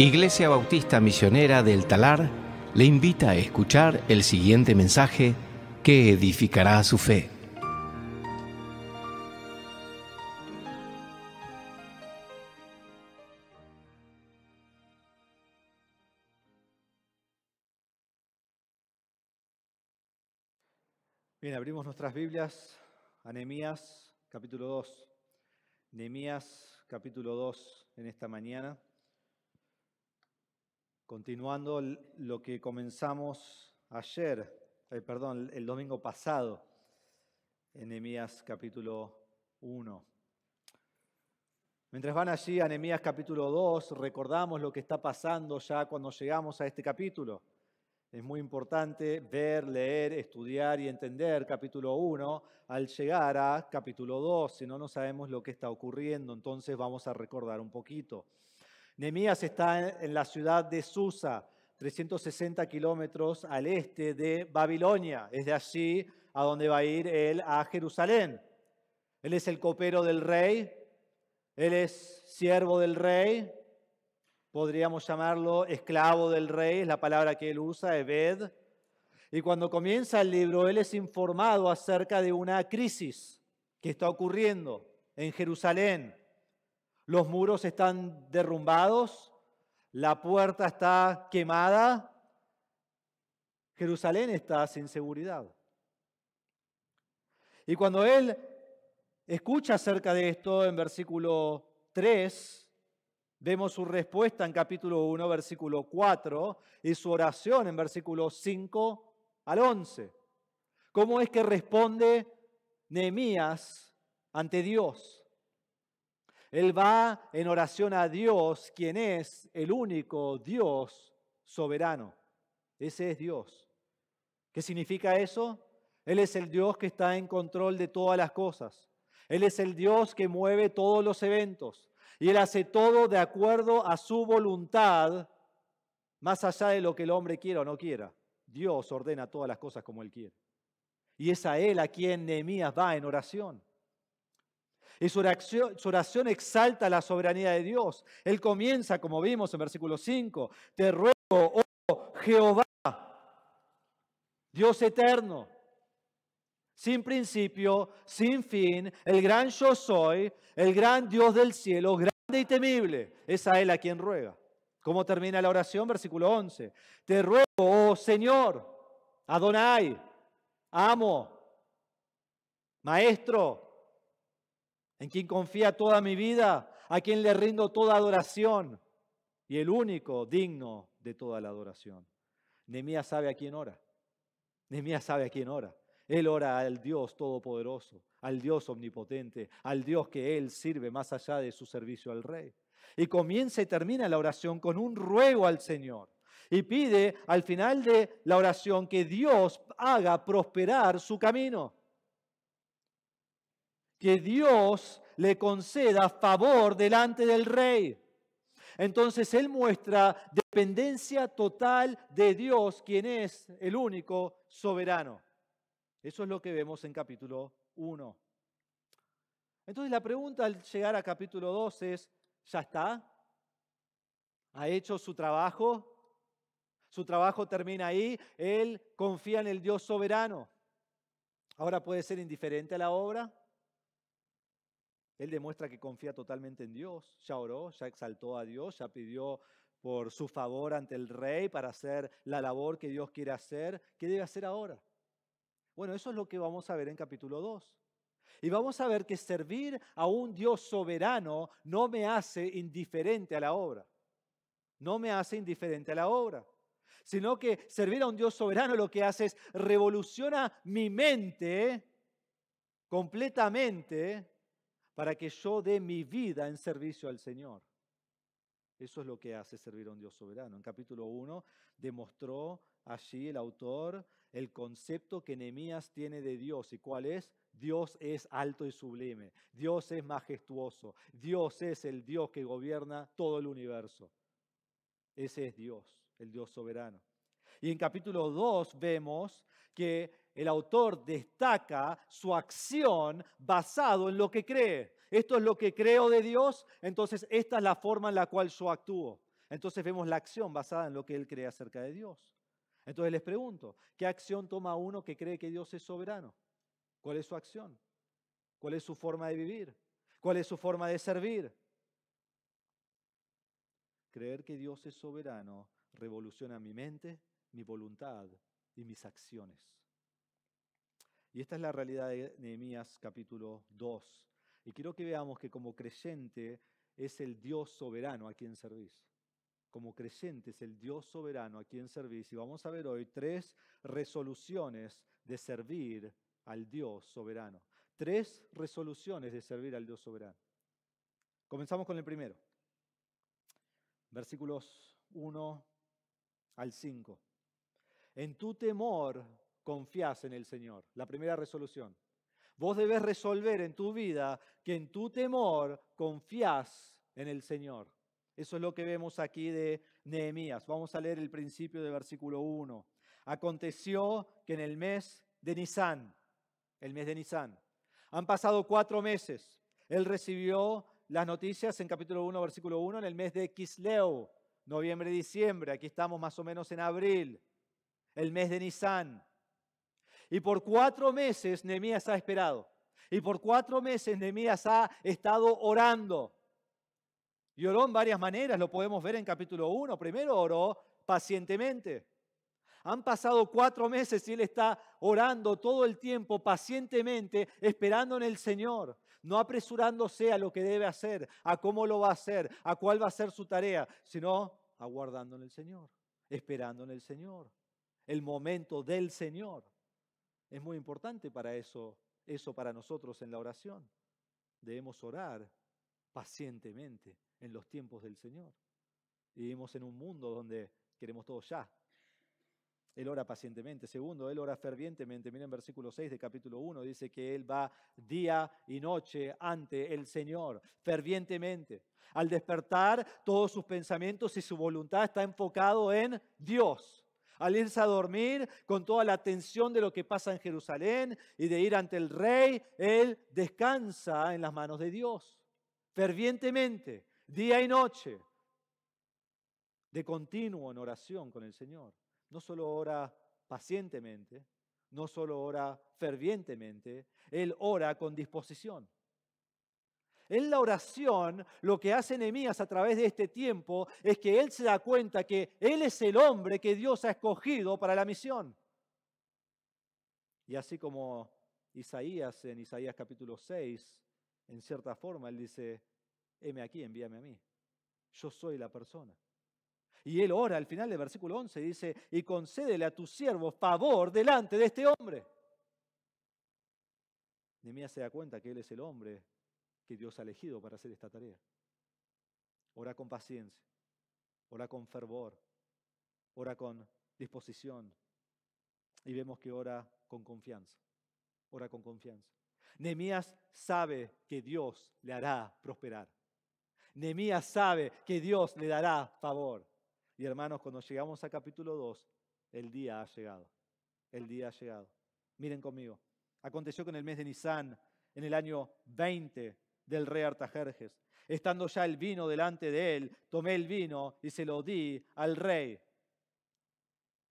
Iglesia Bautista Misionera del Talar le invita a escuchar el siguiente mensaje que edificará su fe. Bien, abrimos nuestras Biblias a Nehemías capítulo 2. Nehemías capítulo 2 en esta mañana. Continuando lo que comenzamos el domingo pasado, en Nehemías capítulo 1. Mientras van allí a Nehemías capítulo 2, recordamos lo que está pasando ya cuando llegamos a este capítulo. Es muy importante ver, leer, estudiar y entender capítulo 1 al llegar a capítulo 2, si no, no sabemos lo que está ocurriendo, entonces vamos a recordar un poquito. Nehemías está en la ciudad de Susa, 360 kilómetros al este de Babilonia. Es de allí a donde va a ir él a Jerusalén. Él es el copero del rey, él es siervo del rey, podríamos llamarlo esclavo del rey, es la palabra que él usa, Ebed. Y cuando comienza el libro, él es informado acerca de una crisis que está ocurriendo en Jerusalén. Los muros están derrumbados, la puerta está quemada, Jerusalén está sin seguridad. Y cuando él escucha acerca de esto en versículo 3, vemos su respuesta en capítulo 1, versículo 4, y su oración en versículos 5 al 11. ¿Cómo es que responde Nehemías ante Dios? Él va en oración a Dios, quien es el único Dios soberano. Ese es Dios. ¿Qué significa eso? Él es el Dios que está en control de todas las cosas. Él es el Dios que mueve todos los eventos. Y Él hace todo de acuerdo a su voluntad, más allá de lo que el hombre quiera o no quiera. Dios ordena todas las cosas como Él quiere. Y es a Él a quien Nehemías va en oración. Y su oración exalta la soberanía de Dios. Él comienza, como vimos en versículo 5, te ruego, oh Jehová, Dios eterno, sin principio, sin fin, el gran yo soy, el gran Dios del cielo, grande y temible. Es a Él a quien ruega. ¿Cómo termina la oración? Versículo 11. Te ruego, oh Señor, Adonai, amo, maestro, en quien confía toda mi vida, a quien le rindo toda adoración, y el único digno de toda la adoración. Nehemías sabe a quién ora. Nehemías sabe a quién ora. Él ora al Dios todopoderoso, al Dios omnipotente, al Dios que él sirve más allá de su servicio al rey. Y comienza y termina la oración con un ruego al Señor. Y pide al final de la oración que Dios haga prosperar su camino. Que Dios le conceda favor delante del rey. Entonces él muestra dependencia total de Dios, quien es el único soberano. Eso es lo que vemos en capítulo 1. Entonces la pregunta al llegar a capítulo 2 es, ¿ya está? ¿Ha hecho su trabajo? ¿Su trabajo termina ahí? Él confía en el Dios soberano. ¿Ahora puede ser indiferente a la obra? Él demuestra que confía totalmente en Dios. Ya oró, ya exaltó a Dios, ya pidió por su favor ante el rey para hacer la labor que Dios quiere hacer. ¿Qué debe hacer ahora? Bueno, eso es lo que vamos a ver en capítulo 2. Y vamos a ver que servir a un Dios soberano no me hace indiferente a la obra. No me hace indiferente a la obra. Sino que servir a un Dios soberano lo que hace es revoluciona mi mente completamente para que yo dé mi vida en servicio al Señor. Eso es lo que hace servir a un Dios soberano. En capítulo 1 demostró allí el autor el concepto que Nehemías tiene de Dios. ¿Y cuál es? Dios es alto y sublime. Dios es majestuoso. Dios es el Dios que gobierna todo el universo. Ese es Dios, el Dios soberano. Y en capítulo 2 vemos que el autor destaca su acción basado en lo que cree. Esto es lo que creo de Dios, entonces esta es la forma en la cual yo actúo. Entonces vemos la acción basada en lo que él cree acerca de Dios. Entonces les pregunto, ¿qué acción toma uno que cree que Dios es soberano? ¿Cuál es su acción? ¿Cuál es su forma de vivir? ¿Cuál es su forma de servir? Creer que Dios es soberano revoluciona mi mente, mi voluntad y mis acciones. Y esta es la realidad de Nehemías capítulo 2. Y quiero que veamos que como creyente es el Dios soberano a quien servís. Como creyente es el Dios soberano a quien servís. Y vamos a ver hoy 3 resoluciones de servir al Dios soberano. 3 resoluciones de servir al Dios soberano. Comenzamos con el primero. Versículos 1 al 5. En tu temor confías en el Señor. La primera resolución. Vos debes resolver en tu vida que en tu temor confías en el Señor. Eso es lo que vemos aquí de Nehemías. Vamos a leer el principio del versículo 1. Aconteció que en el mes de Nisán, han pasado 4 meses. Él recibió las noticias en capítulo 1, versículo 1, en el mes de Quisleu, noviembre, diciembre. Aquí estamos más o menos en abril, el mes de Nisán. Y por 4 meses Nehemías ha esperado. Y por 4 meses Nehemías ha estado orando. Y oró en varias maneras, lo podemos ver en capítulo 1. Primero oró pacientemente. Han pasado 4 meses y él está orando todo el tiempo pacientemente, esperando en el Señor, no apresurándose a lo que debe hacer, a cómo lo va a hacer, a cuál va a ser su tarea, sino aguardando en el Señor, esperando en el Señor, el momento del Señor. Es muy importante para eso para nosotros en la oración. Debemos orar pacientemente en los tiempos del Señor. Vivimos en un mundo donde queremos todo ya. Él ora pacientemente. Segundo, él ora fervientemente. Miren versículo 6 de capítulo 1, dice que él va día y noche ante el Señor, fervientemente. Al despertar, todos sus pensamientos y su voluntad está enfocado en Dios. Al irse a dormir, con toda la atención de lo que pasa en Jerusalén y de ir ante el rey, él descansa en las manos de Dios, fervientemente, día y noche, de continuo en oración con el Señor. No solo ora pacientemente, no solo ora fervientemente, él ora con disposición. En la oración, lo que hace Nehemías a través de este tiempo es que él se da cuenta que él es el hombre que Dios ha escogido para la misión. Y así como Isaías, en Isaías capítulo 6, en cierta forma, él dice, heme aquí, envíame a mí. Yo soy la persona. Y él ora al final del versículo 11, dice, y concédele a tu siervo favor delante de este hombre. Nehemías se da cuenta que él es el hombre que Dios ha elegido para hacer esta tarea. Ora con paciencia, ora con fervor, ora con disposición. Y vemos que ora con confianza, ora con confianza. Nehemías sabe que Dios le hará prosperar. Nehemías sabe que Dios le dará favor. Y hermanos, cuando llegamos a capítulo 2, el día ha llegado. El día ha llegado. Miren conmigo. Aconteció que en el mes de Nisán, en el año 20 del rey Artajerjes, estando ya el vino delante de él, tomé el vino y se lo di al rey.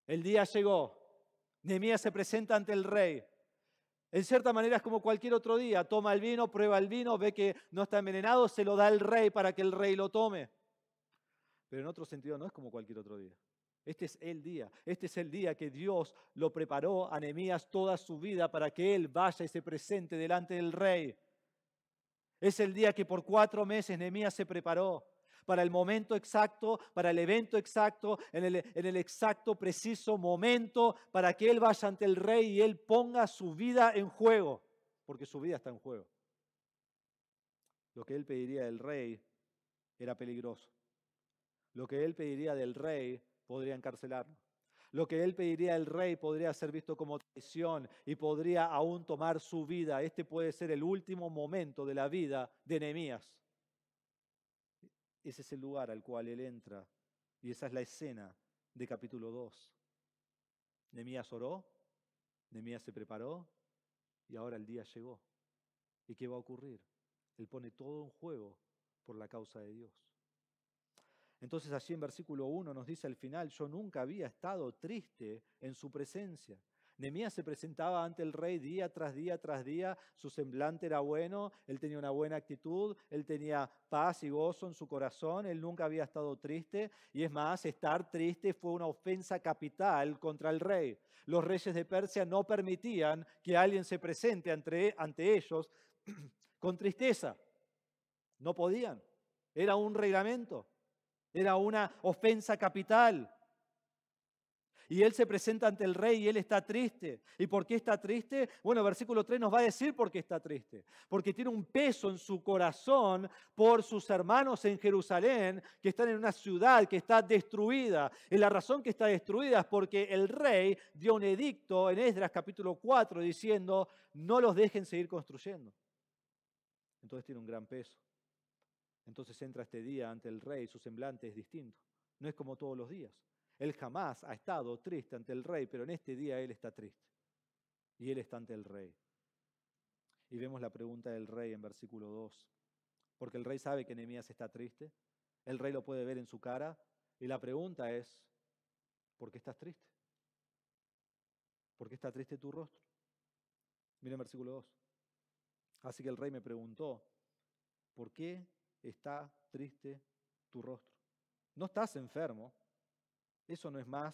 El día llegó. Nehemías se presenta ante el rey. En cierta manera es como cualquier otro día. Toma el vino, prueba el vino, ve que no está envenenado, se lo da al rey para que el rey lo tome. Pero en otro sentido no es como cualquier otro día. Este es el día. Este es el día que Dios lo preparó a Nehemías toda su vida para que él vaya y se presente delante del rey. Es el día que por 4 meses Nehemías se preparó para el momento exacto, para el evento exacto, en el exacto, preciso momento, para que él vaya ante el rey y él ponga su vida en juego, porque su vida está en juego. Lo que él pediría del rey era peligroso. Lo que él pediría del rey podría encarcelarlo. Lo que él pediría del rey podría ser visto como traición y podría aún tomar su vida. Este puede ser el último momento de la vida de Nehemías. Ese es el lugar al cual él entra y esa es la escena de capítulo 2. Nehemías oró, Nehemías se preparó y ahora el día llegó. ¿Y qué va a ocurrir? Él pone todo en juego por la causa de Dios. Entonces allí en versículo 1 nos dice al final, yo nunca había estado triste en su presencia. Nehemías se presentaba ante el rey día tras día tras día, su semblante era bueno, él tenía una buena actitud, él tenía paz y gozo en su corazón, él nunca había estado triste, y es más, estar triste fue una ofensa capital contra el rey. Los reyes de Persia no permitían que alguien se presente ante ellos con tristeza, no podían, era un reglamento, era una ofensa capital. Y él se presenta ante el rey y él está triste. ¿Y por qué está triste? Bueno, versículo 3 nos va a decir por qué está triste. Porque tiene un peso en su corazón por sus hermanos en Jerusalén, que están en una ciudad que está destruida. Y la razón que está destruida es porque el rey dio un edicto en Esdras capítulo 4 diciendo, no los dejen seguir construyendo. Entonces tiene un gran peso. Entonces entra este día ante el rey, su semblante es distinto. No es como todos los días. Él jamás ha estado triste ante el rey, pero en este día él está triste. Y él está ante el rey. Y vemos la pregunta del rey en versículo 2. Porque el rey sabe que Nehemías está triste. El rey lo puede ver en su cara. Y la pregunta es, ¿por qué estás triste? ¿Por qué está triste tu rostro? Miren versículo 2. Así que el rey me preguntó, ¿por qué está triste tu rostro? No estás enfermo. Eso no es más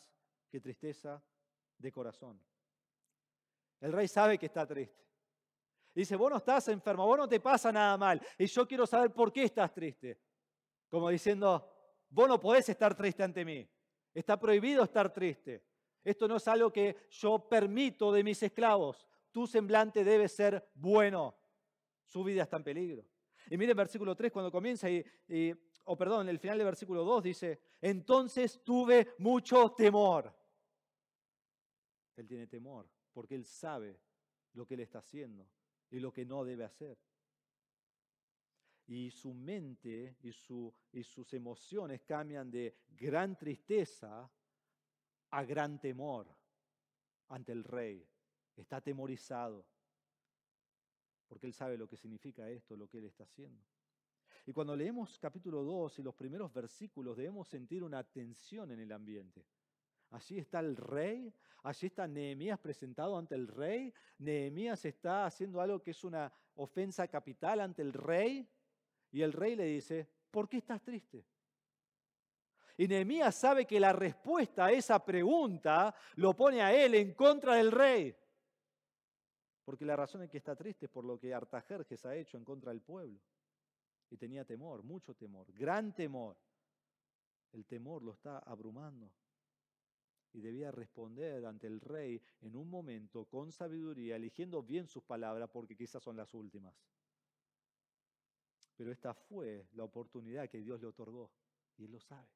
que tristeza de corazón. El rey sabe que está triste. Dice, vos no estás enfermo, vos no te pasa nada mal. Y yo quiero saber por qué estás triste. Como diciendo, vos no podés estar triste ante mí. Está prohibido estar triste. Esto no es algo que yo permito de mis esclavos. Tu semblante debe ser bueno. Su vida está en peligro. Y miren versículo 3 cuando comienza el final del versículo 2 dice, entonces tuve mucho temor. Él tiene temor porque él sabe lo que él está haciendo y lo que no debe hacer. Y su mente y sus emociones cambian de gran tristeza a gran temor ante el rey. Está atemorizado porque él sabe lo que significa esto, lo que él está haciendo. Y cuando leemos capítulo 2 y los primeros versículos debemos sentir una tensión en el ambiente. Allí está el rey, allí está Nehemías presentado ante el rey. Nehemías está haciendo algo que es una ofensa capital ante el rey. Y el rey le dice, ¿por qué estás triste? Y Nehemías sabe que la respuesta a esa pregunta lo pone a él en contra del rey. Porque la razón en que está triste es por lo que Artajerjes ha hecho en contra del pueblo. Y tenía temor, mucho temor, gran temor. El temor lo está abrumando. Y debía responder ante el rey en un momento con sabiduría, eligiendo bien sus palabras porque quizás son las últimas. Pero esta fue la oportunidad que Dios le otorgó y él lo sabe.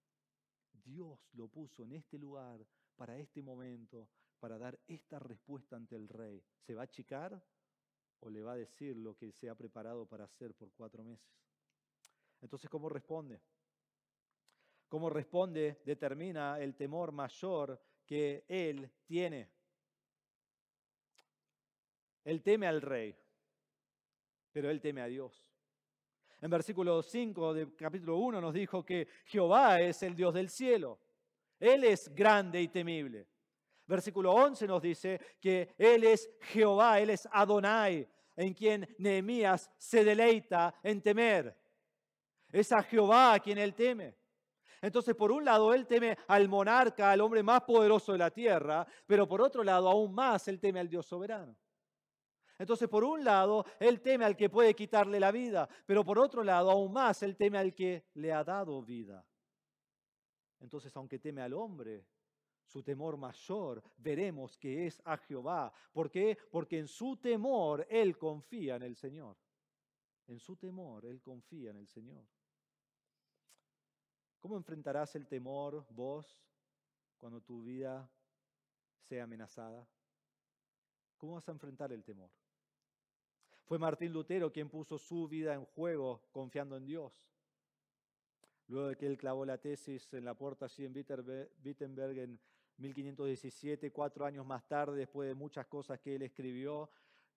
Dios lo puso en este lugar para este momento, para dar esta respuesta ante el rey. ¿Se va a achicar o le va a decir lo que se ha preparado para hacer por 4 meses? Entonces, ¿cómo responde? ¿Cómo responde? Determina el temor mayor que él tiene. Él teme al rey, pero él teme a Dios. En versículo 5 del capítulo 1 nos dijo que Jehová es el Dios del cielo. Él es grande y temible. Versículo 11 nos dice que Él es Jehová, Él es Adonai, en quien Nehemías se deleita en temer. Es a Jehová a quien él teme. Entonces, por un lado, él teme al monarca, al hombre más poderoso de la tierra, pero por otro lado, aún más, él teme al Dios soberano. Entonces, por un lado, él teme al que puede quitarle la vida, pero por otro lado, aún más, él teme al que le ha dado vida. Entonces, aunque teme al hombre, su temor mayor veremos que es a Jehová. ¿Por qué? Porque en su temor él confía en el Señor. En su temor él confía en el Señor. ¿Cómo enfrentarás el temor vos cuando tu vida sea amenazada? ¿Cómo vas a enfrentar el temor? Fue Martín Lutero quien puso su vida en juego confiando en Dios. Luego de que él clavó la tesis en la puerta allí en Wittenberg en 1517, 4 años más tarde, después de muchas cosas que él escribió,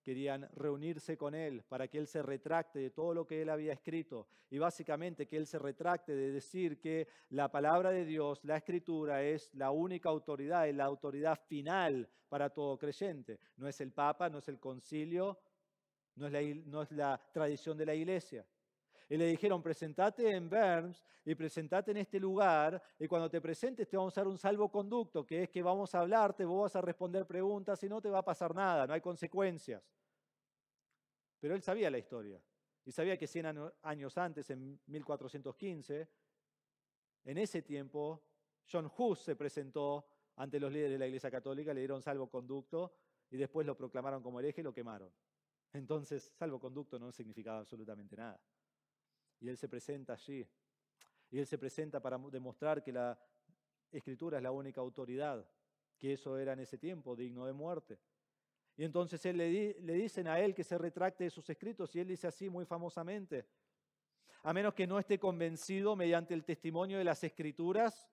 querían reunirse con él para que él se retracte de todo lo que él había escrito y básicamente que él se retracte de decir que la palabra de Dios, la Escritura, es la única autoridad, es la autoridad final para todo creyente. No es el Papa, no es el concilio, no es la tradición de la iglesia. Y le dijeron, presentate en Worms y presentate en este lugar, y cuando te presentes te vamos a dar un salvoconducto, que es que vamos a hablarte, vos vas a responder preguntas y no te va a pasar nada, no hay consecuencias. Pero él sabía la historia, y sabía que 100 años antes, en 1415, en ese tiempo, John Hus se presentó ante los líderes de la Iglesia Católica, le dieron salvoconducto, y después lo proclamaron como hereje y lo quemaron. Entonces, salvoconducto no significaba absolutamente nada. Y él se presenta allí. Y él se presenta para demostrar que la Escritura es la única autoridad, que eso era en ese tiempo digno de muerte. Y entonces le dicen a él que se retracte de sus escritos y él dice así muy famosamente, a menos que no esté convencido mediante el testimonio de las Escrituras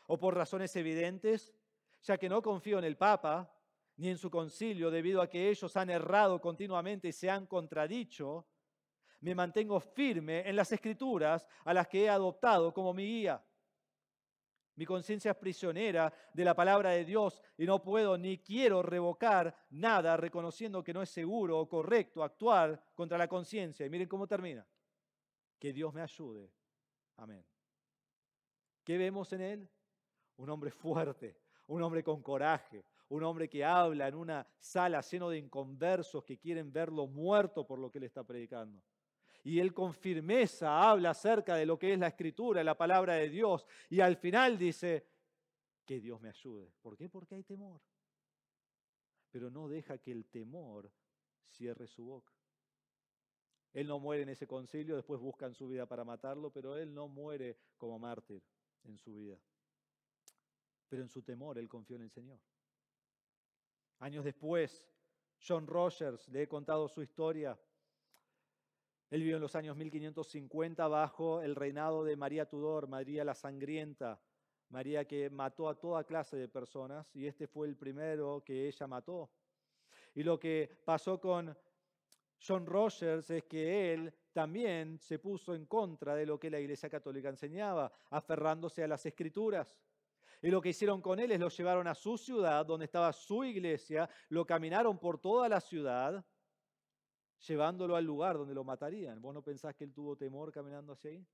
o por razones evidentes, ya que no confío en el Papa ni en su concilio debido a que ellos han errado continuamente y se han contradicho, me mantengo firme en las Escrituras a las que he adoptado como mi guía. Mi conciencia es prisionera de la palabra de Dios y no puedo ni quiero revocar nada reconociendo que no es seguro o correcto actuar contra la conciencia. Y miren cómo termina. Que Dios me ayude. Amén. ¿Qué vemos en él? Un hombre fuerte, un hombre con coraje, un hombre que habla en una sala lleno de inconversos que quieren verlo muerto por lo que él está predicando. Y él con firmeza habla acerca de lo que es la Escritura, la palabra de Dios. Y al final dice, que Dios me ayude. ¿Por qué? Porque hay temor. Pero no deja que el temor cierre su boca. Él no muere en ese concilio, después buscan su vida para matarlo, pero él no muere como mártir en su vida. Pero en su temor él confió en el Señor. Años después, John Rogers, le he contado su historia. Él vivió en los años 1550 bajo el reinado de María Tudor, María la Sangrienta, María que mató a toda clase de personas y este fue el primero que ella mató. Y lo que pasó con John Rogers es que él también se puso en contra de lo que la Iglesia Católica enseñaba, aferrándose a las Escrituras. Y lo que hicieron con él es lo llevaron a su ciudad, donde estaba su iglesia, lo caminaron por toda la ciudad, llevándolo al lugar donde lo matarían. ¿Vos no pensás que él tuvo temor caminando hacia ahí?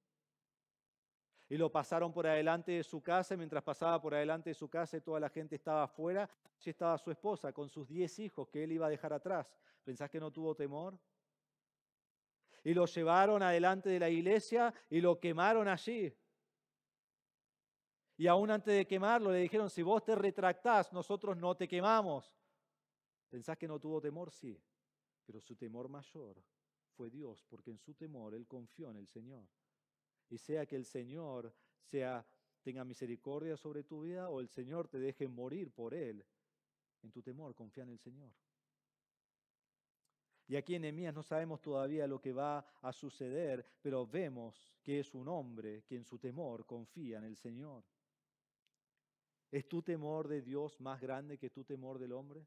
Y lo pasaron por adelante de su casa, y mientras pasaba por adelante de su casa y toda la gente estaba afuera, allí estaba su esposa con sus 10 hijos que él iba a dejar atrás. ¿Pensás que no tuvo temor? Y lo llevaron adelante de la iglesia y lo quemaron allí. Y aún antes de quemarlo le dijeron, si vos te retractás, nosotros no te quemamos. ¿Pensás que no tuvo temor? Sí. Pero su temor mayor fue Dios, porque en su temor él confió en el Señor. Y sea que el Señor tenga misericordia sobre tu vida o el Señor te deje morir por él, en tu temor confía en el Señor. Y aquí en Nehemías no sabemos todavía lo que va a suceder, pero vemos que es un hombre que en su temor confía en el Señor. ¿Es tu temor de Dios más grande que tu temor del hombre?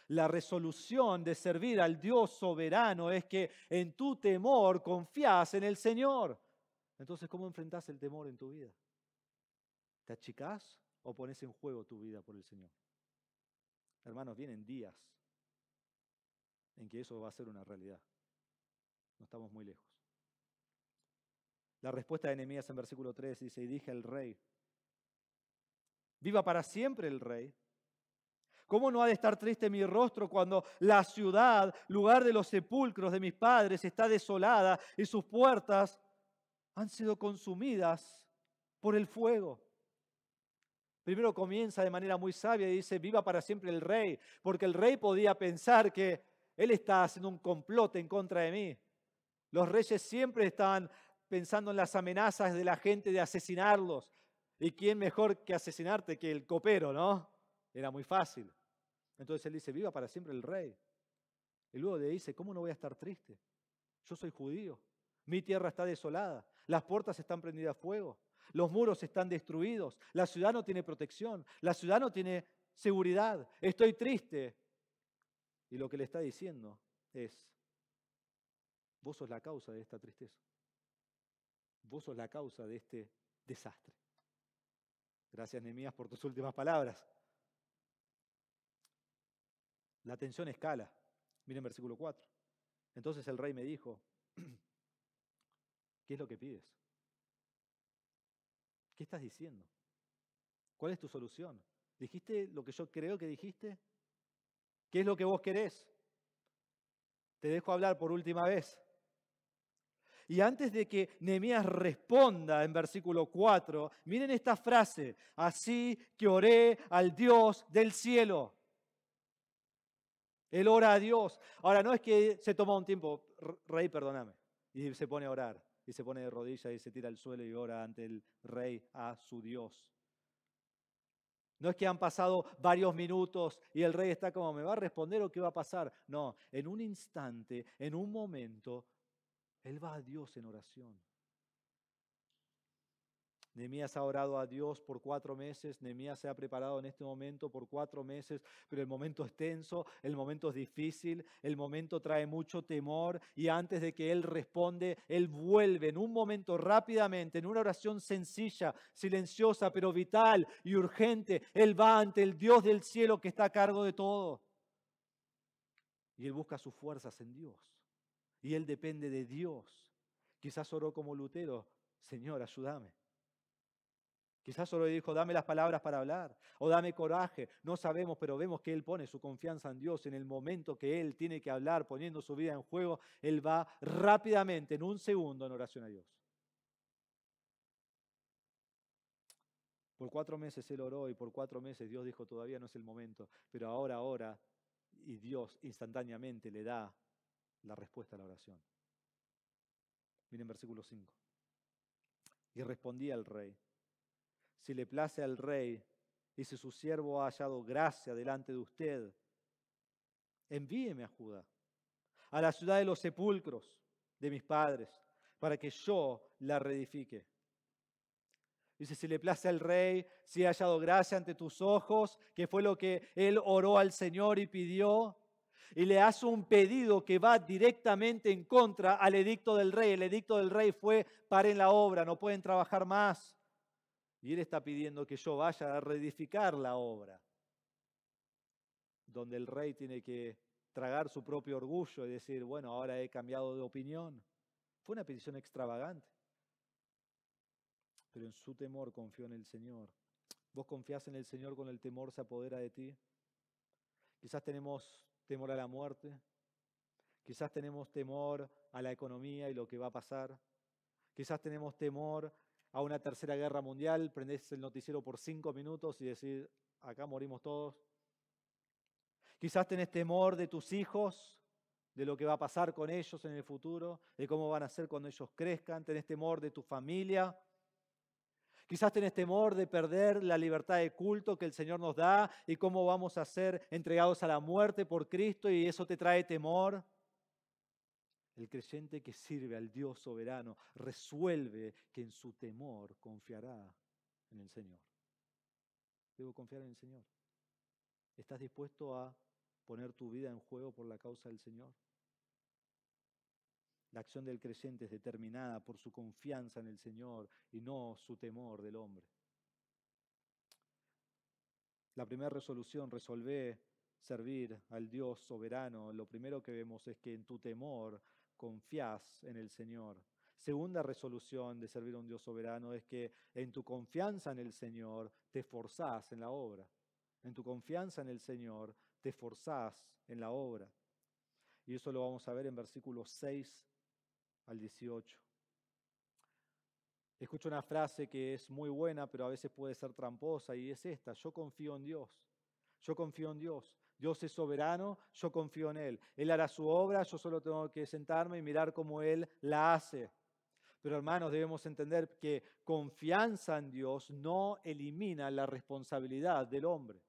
La resolución de servir al Dios soberano es que en tu temor confías en el Señor. Entonces, ¿cómo enfrentás el temor en tu vida? ¿Te achicás o pones en juego tu vida por el Señor? Hermanos, vienen días en que eso va a ser una realidad. No estamos muy lejos. La respuesta de Nehemías en versículo 3 dice, y dije al rey, viva para siempre el rey. ¿Cómo no ha de estar triste mi rostro cuando la ciudad, lugar de los sepulcros de mis padres, está desolada y sus puertas han sido consumidas por el fuego? Primero comienza de manera muy sabia y dice, viva para siempre el rey, porque el rey podía pensar que él está haciendo un complot en contra de mí. Los reyes siempre estaban pensando en las amenazas de la gente de asesinarlos. ¿Y quién mejor que asesinarte que el copero, no? Era muy fácil. Entonces él dice, viva para siempre el rey. Y luego le dice, ¿cómo no voy a estar triste? Yo soy judío, mi tierra está desolada, las puertas están prendidas a fuego, los muros están destruidos, la ciudad no tiene protección, la ciudad no tiene seguridad, estoy triste. Y lo que le está diciendo es, vos sos la causa de esta tristeza. Vos sos la causa de este desastre. Gracias, Nehemías, por tus últimas palabras. La tensión escala. Miren versículo 4. Entonces el rey me dijo, ¿qué es lo que pides? ¿Qué estás diciendo? ¿Cuál es tu solución? ¿Dijiste lo que yo creo que dijiste? ¿Qué es lo que vos querés? Te dejo hablar por última vez. Y antes de que Nehemías responda en versículo 4, miren esta frase, así que oré al Dios del cielo. Él ora a Dios. Ahora, no es que se toma un tiempo, rey, perdóname, y se pone a orar, y se pone de rodillas y se tira al suelo y ora ante el rey a su Dios. No es que han pasado varios minutos y el rey está como, ¿me va a responder o qué va a pasar? No, en un instante, en un momento, él va a Dios en oración. Nehemías ha orado a Dios por 4 meses, Nehemías se ha preparado en este momento por 4 meses, pero el momento es tenso, el momento es difícil, el momento trae mucho temor y antes de que él responde, él vuelve en un momento rápidamente, en una oración sencilla, silenciosa, pero vital y urgente, él va ante el Dios del cielo que está a cargo de todo. Y él busca sus fuerzas en Dios y él depende de Dios. Quizás oró como Lutero, Señor, ayúdame. Quizás solo dijo, dame las palabras para hablar o dame coraje. No sabemos, pero vemos que él pone su confianza en Dios. En el momento que él tiene que hablar, poniendo su vida en juego, él va rápidamente, en un segundo, en oración a Dios. Por 4 meses él oró y por 4 meses Dios dijo, todavía no es el momento, pero ahora ora y Dios instantáneamente le da la respuesta a la oración. Miren versículo 5. Y respondía el rey. Si le place al rey y si su siervo ha hallado gracia delante de usted, envíeme a Judá, a la ciudad de los sepulcros de mis padres, para que yo la reedifique. Dice, si le place al rey, si ha hallado gracia ante tus ojos, que fue lo que él oró al Señor y pidió, y le hace un pedido que va directamente en contra al edicto del rey. El edicto del rey fue, paren la obra, no pueden trabajar más. Y él está pidiendo que yo vaya a reedificar la obra, donde el rey tiene que tragar su propio orgullo y decir, bueno, ahora he cambiado de opinión. Fue una petición extravagante, pero en su temor confió en el Señor. ¿Vos confías en el Señor con el temor se apodera de ti? Quizás tenemos temor a la muerte, quizás tenemos temor a la economía y lo que va a pasar, quizás tenemos temor a una tercera guerra mundial, prendés el noticiero por 5 minutos y decís, acá morimos todos. Quizás tenés temor de tus hijos, de lo que va a pasar con ellos en el futuro, de cómo van a ser cuando ellos crezcan. Tenés temor de tu familia. Quizás tenés temor de perder la libertad de culto que el Señor nos da y cómo vamos a ser entregados a la muerte por Cristo y eso te trae temor. El creyente que sirve al Dios soberano resuelve que en su temor confiará en el Señor. Debo confiar en el Señor. ¿Estás dispuesto a poner tu vida en juego por la causa del Señor? La acción del creyente es determinada por su confianza en el Señor y no su temor del hombre. La primera resolución, resolvé servir al Dios soberano. Lo primero que vemos es que en tu temor confías en el Señor. Segunda resolución de servir a un Dios soberano es que en tu confianza en el Señor te esforzás en la obra. En tu confianza en el Señor te esforzás en la obra. Y eso lo vamos a ver en versículos 6 al 18. Escucho una frase que es muy buena, pero a veces puede ser tramposa, y es esta: yo confío en Dios. Yo confío en Dios. Dios es soberano, yo confío en Él. Él hará su obra, yo solo tengo que sentarme y mirar cómo Él la hace. Pero hermanos, debemos entender que confianza en Dios no elimina la responsabilidad del hombre.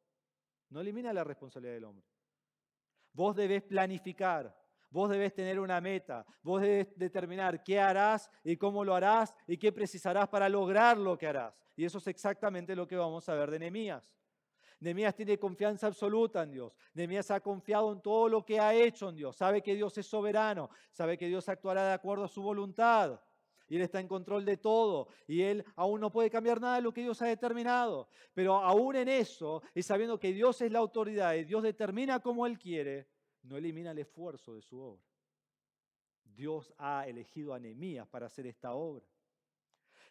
No elimina la responsabilidad del hombre. Vos debés planificar. Vos debés tener una meta, vos debés determinar qué harás y cómo lo harás y qué precisarás para lograr lo que harás. Y eso es exactamente lo que vamos a ver de Nehemías. Nehemías tiene confianza absoluta en Dios. Nehemías ha confiado en todo lo que ha hecho en Dios. Sabe que Dios es soberano. Sabe que Dios actuará de acuerdo a su voluntad. Y Él está en control de todo. Y Él aún no puede cambiar nada de lo que Dios ha determinado. Pero aún en eso, y sabiendo que Dios es la autoridad y Dios determina como Él quiere, no elimina el esfuerzo de su obra. Dios ha elegido a Nehemías para hacer esta obra.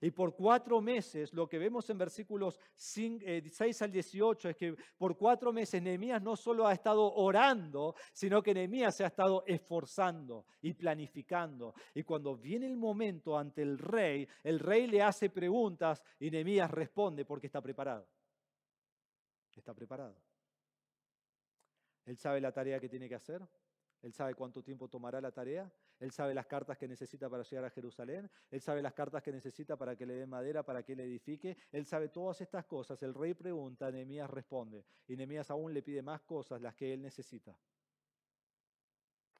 Y por 4 meses, lo que vemos en versículos 6 al 18 es que por 4 meses Nehemías no solo ha estado orando, sino que Nehemías se ha estado esforzando y planificando. Y cuando viene el momento ante el rey le hace preguntas y Nehemías responde porque está preparado. Está preparado. Él sabe la tarea que tiene que hacer. Él sabe cuánto tiempo tomará la tarea. Él sabe las cartas que necesita para llegar a Jerusalén. Él sabe las cartas que necesita para que le den madera, para que le edifique. Él sabe todas estas cosas. El rey pregunta, Nehemías responde. Y Nehemías aún le pide más cosas, las que él necesita.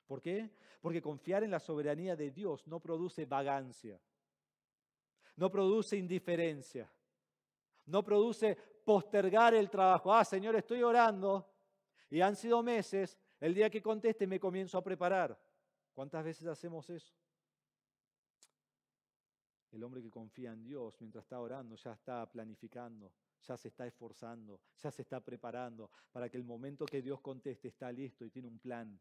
¿Por qué? Porque confiar en la soberanía de Dios no produce vagancia. No produce indiferencia. No produce postergar el trabajo. Señor, estoy orando y han sido meses. El día que conteste me comienzo a preparar. ¿Cuántas veces hacemos eso? El hombre que confía en Dios mientras está orando ya está planificando, ya se está esforzando, ya se está preparando para que el momento que Dios conteste está listo y tiene un plan.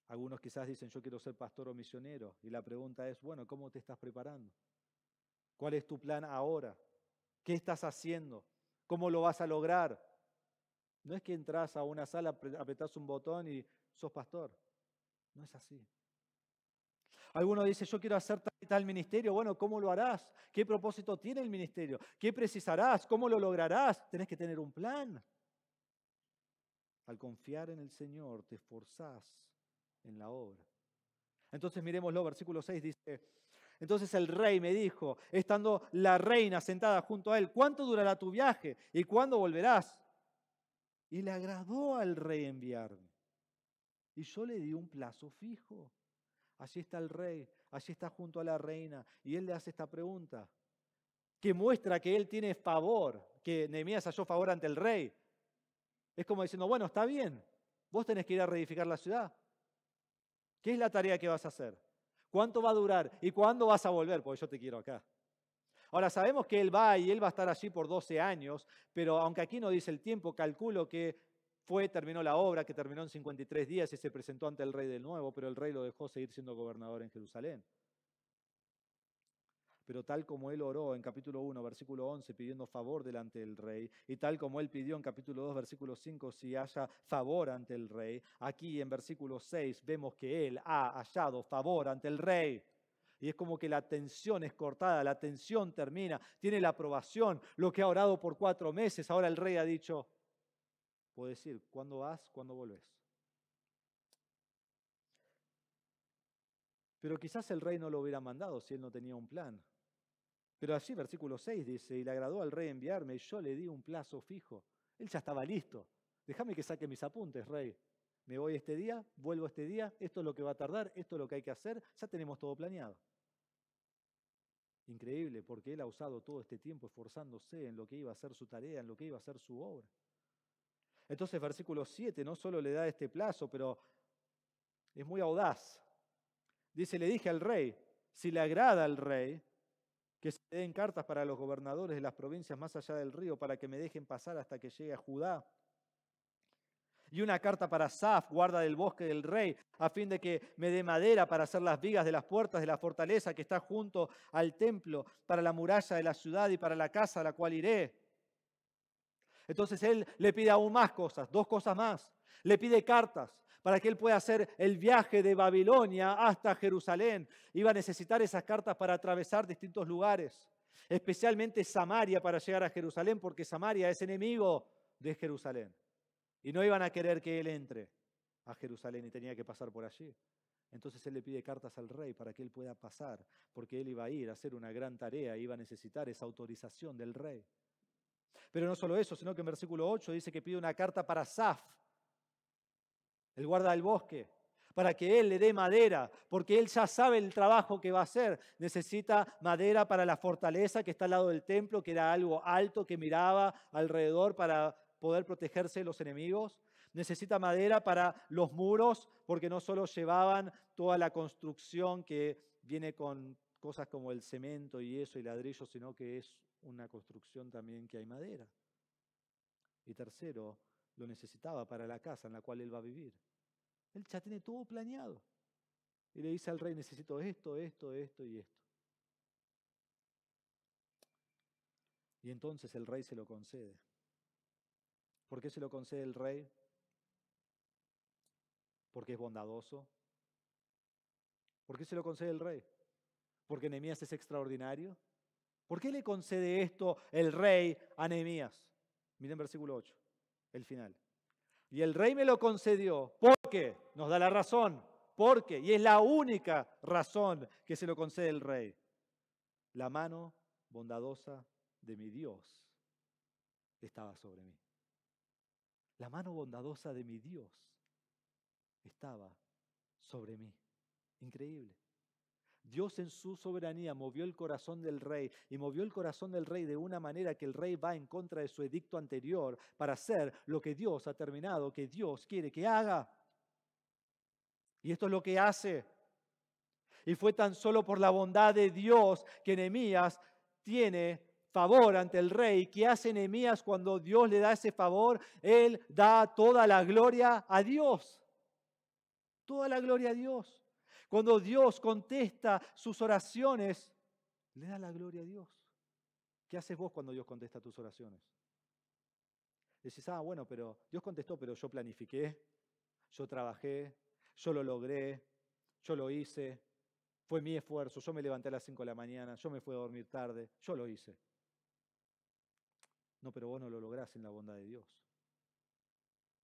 Algunos quizás dicen, yo quiero ser pastor o misionero. Y la pregunta es, bueno, ¿cómo te estás preparando? ¿Cuál es tu plan ahora? ¿Qué estás haciendo? ¿Cómo lo vas a lograr? No es que entras a una sala, apretás un botón y sos pastor. No es así. Algunos dicen, yo quiero hacer tal y tal ministerio. Bueno, ¿cómo lo harás? ¿Qué propósito tiene el ministerio? ¿Qué precisarás? ¿Cómo lo lograrás? Tenés que tener un plan. Al confiar en el Señor, te esforzás en la obra. Entonces miremoslo, versículo 6 dice, entonces el rey me dijo, estando la reina sentada junto a él, ¿cuánto durará tu viaje? ¿Y cuándo volverás? Y le agradó al rey enviarme. Y yo le di un plazo fijo. Allí está el rey, allí está junto a la reina. Y él le hace esta pregunta, que muestra que él tiene favor, que Nehemías halló favor ante el rey. Es como diciendo, bueno, está bien, vos tenés que ir a reedificar la ciudad. ¿Qué es la tarea que vas a hacer? ¿Cuánto va a durar? ¿Y cuándo vas a volver? Porque yo te quiero acá. Ahora, sabemos que él va a estar allí por 12 años, pero aunque aquí no dice el tiempo, calculo que terminó la obra, que terminó en 53 días y se presentó ante el rey de nuevo, pero el rey lo dejó seguir siendo gobernador en Jerusalén. Pero tal como él oró en capítulo 1, versículo 11, pidiendo favor delante del rey, y tal como él pidió en capítulo 2, versículo 5, si haya favor ante el rey, aquí en versículo 6 vemos que él ha hallado favor ante el rey. Y es como que la tensión es cortada, la tensión termina, tiene la aprobación, lo que ha orado por 4 meses, ahora el rey ha dicho, puedes ir, ¿cuándo vas? ¿Cuándo volvés? Pero quizás el rey no lo hubiera mandado si él no tenía un plan. Pero allí, versículo 6 dice, y le agradó al rey enviarme, y yo le di un plazo fijo. Él ya estaba listo. Déjame que saque mis apuntes, rey. Me voy este día, vuelvo este día, esto es lo que va a tardar, esto es lo que hay que hacer, ya tenemos todo planeado. Increíble, porque él ha usado todo este tiempo esforzándose en lo que iba a ser su tarea, en lo que iba a ser su obra. Entonces, versículo 7 no solo le da este plazo, pero es muy audaz. Dice, le dije al rey, si le agrada al rey, que se den cartas para los gobernadores de las provincias más allá del río para que me dejen pasar hasta que llegue a Judá. Y una carta para Saf, guarda del bosque del rey, a fin de que me dé madera para hacer las vigas de las puertas de la fortaleza que está junto al templo, para la muralla de la ciudad y para la casa a la cual iré. Entonces él le pide aún más cosas, 2 cosas más. Le pide cartas para que él pueda hacer el viaje de Babilonia hasta Jerusalén. Iba a necesitar esas cartas para atravesar distintos lugares, especialmente Samaria para llegar a Jerusalén, porque Samaria es enemigo de Jerusalén. Y no iban a querer que él entre a Jerusalén y tenía que pasar por allí. Entonces él le pide cartas al rey para que él pueda pasar, porque él iba a ir a hacer una gran tarea, iba a necesitar esa autorización del rey. Pero no solo eso, sino que en versículo 8 dice que pide una carta para Saf, el guarda del bosque, para que Él le dé madera, porque Él ya sabe el trabajo que va a hacer. Necesita madera para la fortaleza que está al lado del templo, que era algo alto que miraba alrededor para poder protegerse de los enemigos. Necesita madera para los muros, porque no solo llevaban toda la construcción que viene con cosas como el cemento y eso y ladrillo, sino que es una construcción también que hay madera. Y tercero, lo necesitaba para la casa en la cual él va a vivir. Él ya tiene todo planeado. Y le dice al rey, necesito esto, esto, esto y esto. Y entonces el rey se lo concede. ¿Por qué se lo concede el rey? Porque es bondadoso. ¿Por qué se lo concede el rey? Porque Nehemías es extraordinario. ¿Por qué le concede esto el rey a Nehemías? Miren versículo 8, el final. Y el rey me lo concedió porque, nos da la razón, porque, y es la única razón que se lo concede el rey, la mano bondadosa de mi Dios estaba sobre mí. La mano bondadosa de mi Dios estaba sobre mí. Increíble. Dios en su soberanía movió el corazón del rey y movió el corazón del rey de una manera que el rey va en contra de su edicto anterior para hacer lo que Dios ha terminado, que Dios quiere que haga. Y esto es lo que hace. Y fue tan solo por la bondad de Dios que Nehemías tiene favor ante el rey. ¿Qué hace Nehemías cuando Dios le da ese favor? Él da toda la gloria a Dios. Toda la gloria a Dios. Cuando Dios contesta sus oraciones, le da la gloria a Dios. ¿Qué haces vos cuando Dios contesta tus oraciones? Decís, bueno, pero Dios contestó, pero yo planifiqué, yo trabajé, yo lo logré, yo lo hice, fue mi esfuerzo, yo me levanté a las 5 de la mañana, yo me fui a dormir tarde, yo lo hice. No, pero vos no lo lográs sin la bondad de Dios.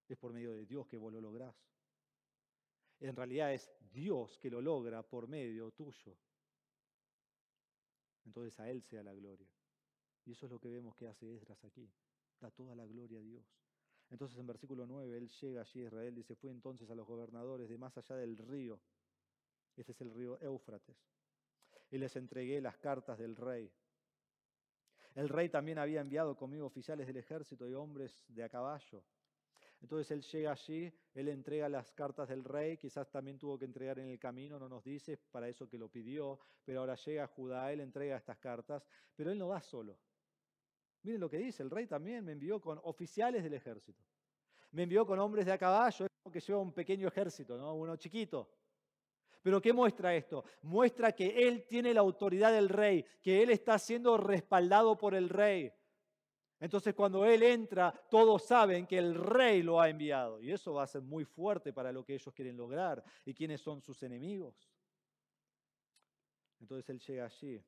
Es por medio de Dios que vos lo lográs. En realidad es Dios que lo logra por medio tuyo. Entonces a Él sea la gloria. Y eso es lo que vemos que hace Esdras aquí. Da toda la gloria a Dios. Entonces en versículo 9, él llega allí a Israel, dice, fui entonces a los gobernadores de más allá del río. Este es el río Éufrates. Y les entregué las cartas del rey. El rey también había enviado conmigo oficiales del ejército y hombres de a caballo. Entonces él llega allí, él entrega las cartas del rey, quizás también tuvo que entregar en el camino, no nos dice, para eso que lo pidió, pero ahora llega a Judá, él entrega estas cartas, pero él no va solo. Miren lo que dice, el rey también me envió con oficiales del ejército. Me envió con hombres de a caballo, es como que lleva un pequeño ejército, ¿no? Uno chiquito. Pero ¿qué muestra esto? Muestra que él tiene la autoridad del rey, que él está siendo respaldado por el rey. Entonces cuando él entra, todos saben que el rey lo ha enviado. Y eso va a ser muy fuerte para lo que ellos quieren lograr y quiénes son sus enemigos. Entonces él llega allí.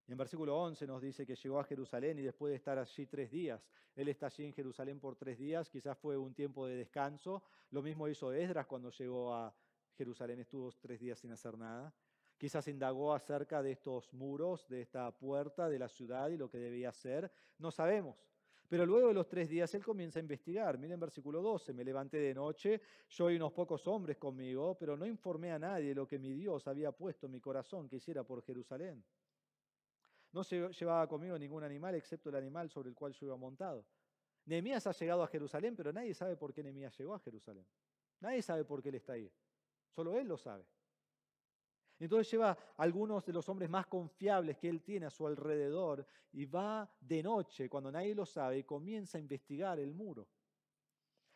Y en versículo 11 nos dice que llegó a Jerusalén y después de estar allí 3 días. Él está allí en Jerusalén por 3 días, quizás fue un tiempo de descanso. Lo mismo hizo Esdras cuando llegó a Jerusalén, estuvo 3 días sin hacer nada. Quizás indagó acerca de estos muros, de esta puerta de la ciudad y lo que debía hacer. No sabemos. Pero luego de los 3 días él comienza a investigar. Miren versículo 12, me levanté de noche, yo y unos pocos hombres conmigo, pero no informé a nadie lo que mi Dios había puesto en mi corazón que hiciera por Jerusalén. No se llevaba conmigo ningún animal excepto el animal sobre el cual yo iba montado. Nehemías ha llegado a Jerusalén, pero nadie sabe por qué Nehemías llegó a Jerusalén. Nadie sabe por qué él está ahí. Solo él lo sabe. Entonces lleva a algunos de los hombres más confiables que él tiene a su alrededor y va de noche, cuando nadie lo sabe, y comienza a investigar el muro.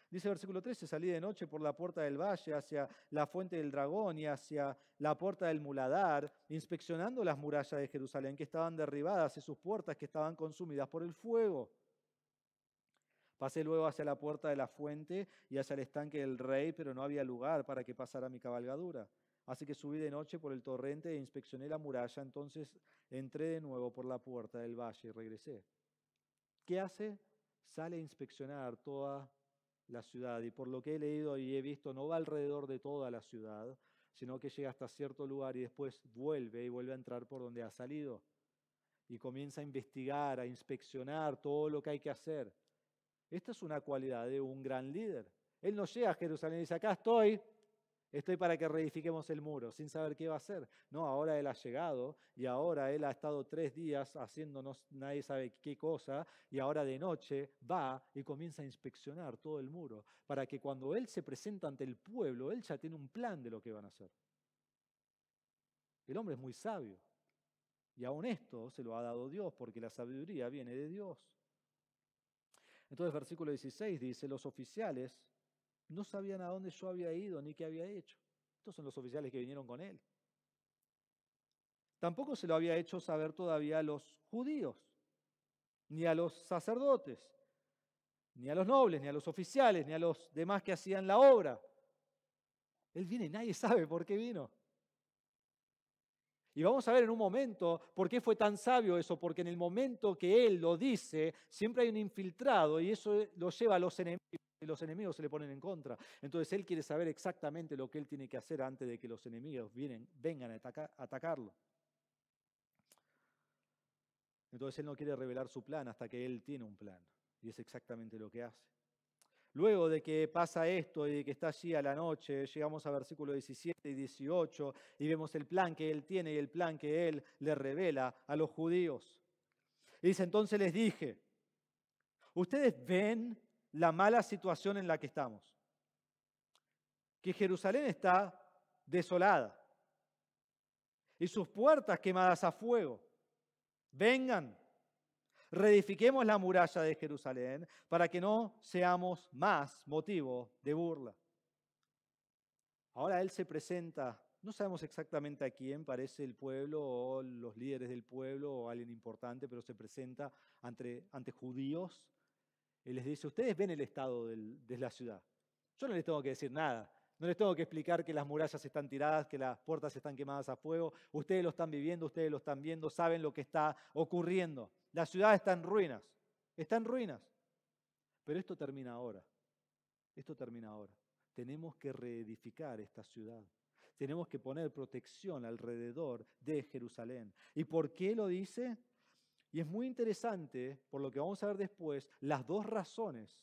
Dice el versículo 13, salí de noche por la puerta del valle hacia la fuente del dragón y hacia la puerta del muladar, inspeccionando las murallas de Jerusalén que estaban derribadas y sus puertas que estaban consumidas por el fuego. Pasé luego hacia la puerta de la fuente y hacia el estanque del rey, pero no había lugar para que pasara mi cabalgadura. Así que subí de noche por el torrente e inspeccioné la muralla, entonces entré de nuevo por la puerta del valle y regresé. ¿Qué hace? Sale a inspeccionar toda la ciudad, y por lo que he leído y he visto, no va alrededor de toda la ciudad, sino que llega hasta cierto lugar y después vuelve a entrar por donde ha salido. Y comienza a investigar, a inspeccionar todo lo que hay que hacer. Esta es una cualidad de un gran líder. Él no llega a Jerusalén y dice, acá estoy, estoy para que reedifiquemos el muro, sin saber qué va a hacer. No, ahora él ha llegado y ahora él ha estado 3 días haciéndonos nadie sabe qué cosa y ahora de noche va y comienza a inspeccionar todo el muro para que cuando él se presenta ante el pueblo, él ya tiene un plan de lo que van a hacer. El hombre es muy sabio y aún esto se lo ha dado Dios porque la sabiduría viene de Dios. Entonces versículo 16 dice, los oficiales no sabían a dónde yo había ido ni qué había hecho. Estos son los oficiales que vinieron con él. Tampoco se lo había hecho saber todavía a los judíos, ni a los sacerdotes, ni a los nobles, ni a los oficiales, ni a los demás que hacían la obra. Él viene y nadie sabe por qué vino. Y vamos a ver en un momento por qué fue tan sabio eso, porque en el momento que él lo dice, siempre hay un infiltrado y eso lo lleva a los enemigos y los enemigos se le ponen en contra. Entonces él quiere saber exactamente lo que él tiene que hacer antes de que los enemigos vengan a atacarlo. Entonces él no quiere revelar su plan hasta que él tiene un plan y es exactamente lo que hace. Luego de que pasa esto y de que está allí a la noche, llegamos a versículos 17 y 18 y vemos el plan que él tiene y el plan que él le revela a los judíos. Y dice, entonces les dije, ustedes ven la mala situación en la que estamos, que Jerusalén está desolada y sus puertas quemadas a fuego. Vengan. Reedifiquemos la muralla de Jerusalén para que no seamos más motivo de burla. Ahora él se presenta, no sabemos exactamente a quién, parece el pueblo o los líderes del pueblo o alguien importante, pero se presenta ante judíos y les dice, ustedes ven el estado de la ciudad. Yo no les tengo que decir nada, no les tengo que explicar que las murallas están tiradas, que las puertas están quemadas a fuego. Ustedes lo están viviendo, ustedes lo están viendo, saben lo que está ocurriendo. La ciudad está en ruinas, está en ruinas. Pero esto termina ahora, esto termina ahora. Tenemos que reedificar esta ciudad. Tenemos que poner protección alrededor de Jerusalén. ¿Y por qué lo dice? Y es muy interesante, por lo que vamos a ver después, las dos razones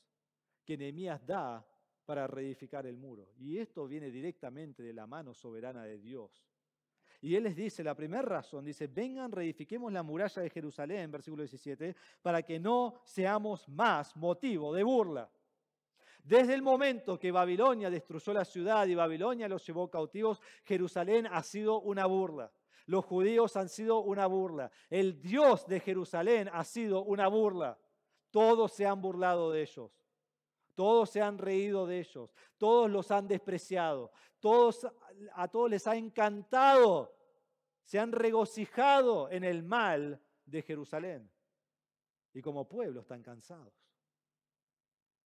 que Nehemías da para reedificar el muro. Y esto viene directamente de la mano soberana de Dios. Y él les dice, la primera razón, dice, vengan, reedifiquemos la muralla de Jerusalén, versículo 17, para que no seamos más motivo de burla. Desde el momento que Babilonia destruyó la ciudad y Babilonia los llevó cautivos, Jerusalén ha sido una burla. Los judíos han sido una burla. El Dios de Jerusalén ha sido una burla. Todos se han burlado de ellos. Todos se han reído de ellos, todos los han despreciado, a todos les ha encantado, se han regocijado en el mal de Jerusalén. Y como pueblo están cansados.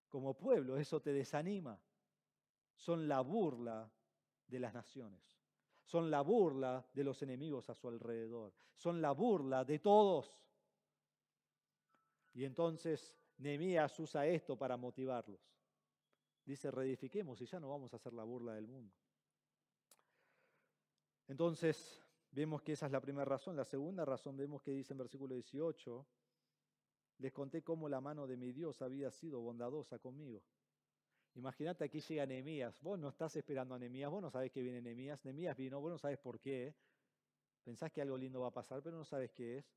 Como pueblo eso te desanima. Son la burla de las naciones, son la burla de los enemigos a su alrededor, son la burla de todos. Y entonces Nehemías usa esto para motivarlos. Dice, reedifiquemos y ya no vamos a hacer la burla del mundo. Entonces, vemos que esa es la primera razón. La segunda razón vemos que dice en versículo 18, les conté cómo la mano de mi Dios había sido bondadosa conmigo. Imagínate, aquí llega Nehemías. Vos no estás esperando a Nehemías, vos no sabés que viene Nehemías. Nehemías vino, vos no sabés por qué. Pensás que algo lindo va a pasar, pero no sabes qué es.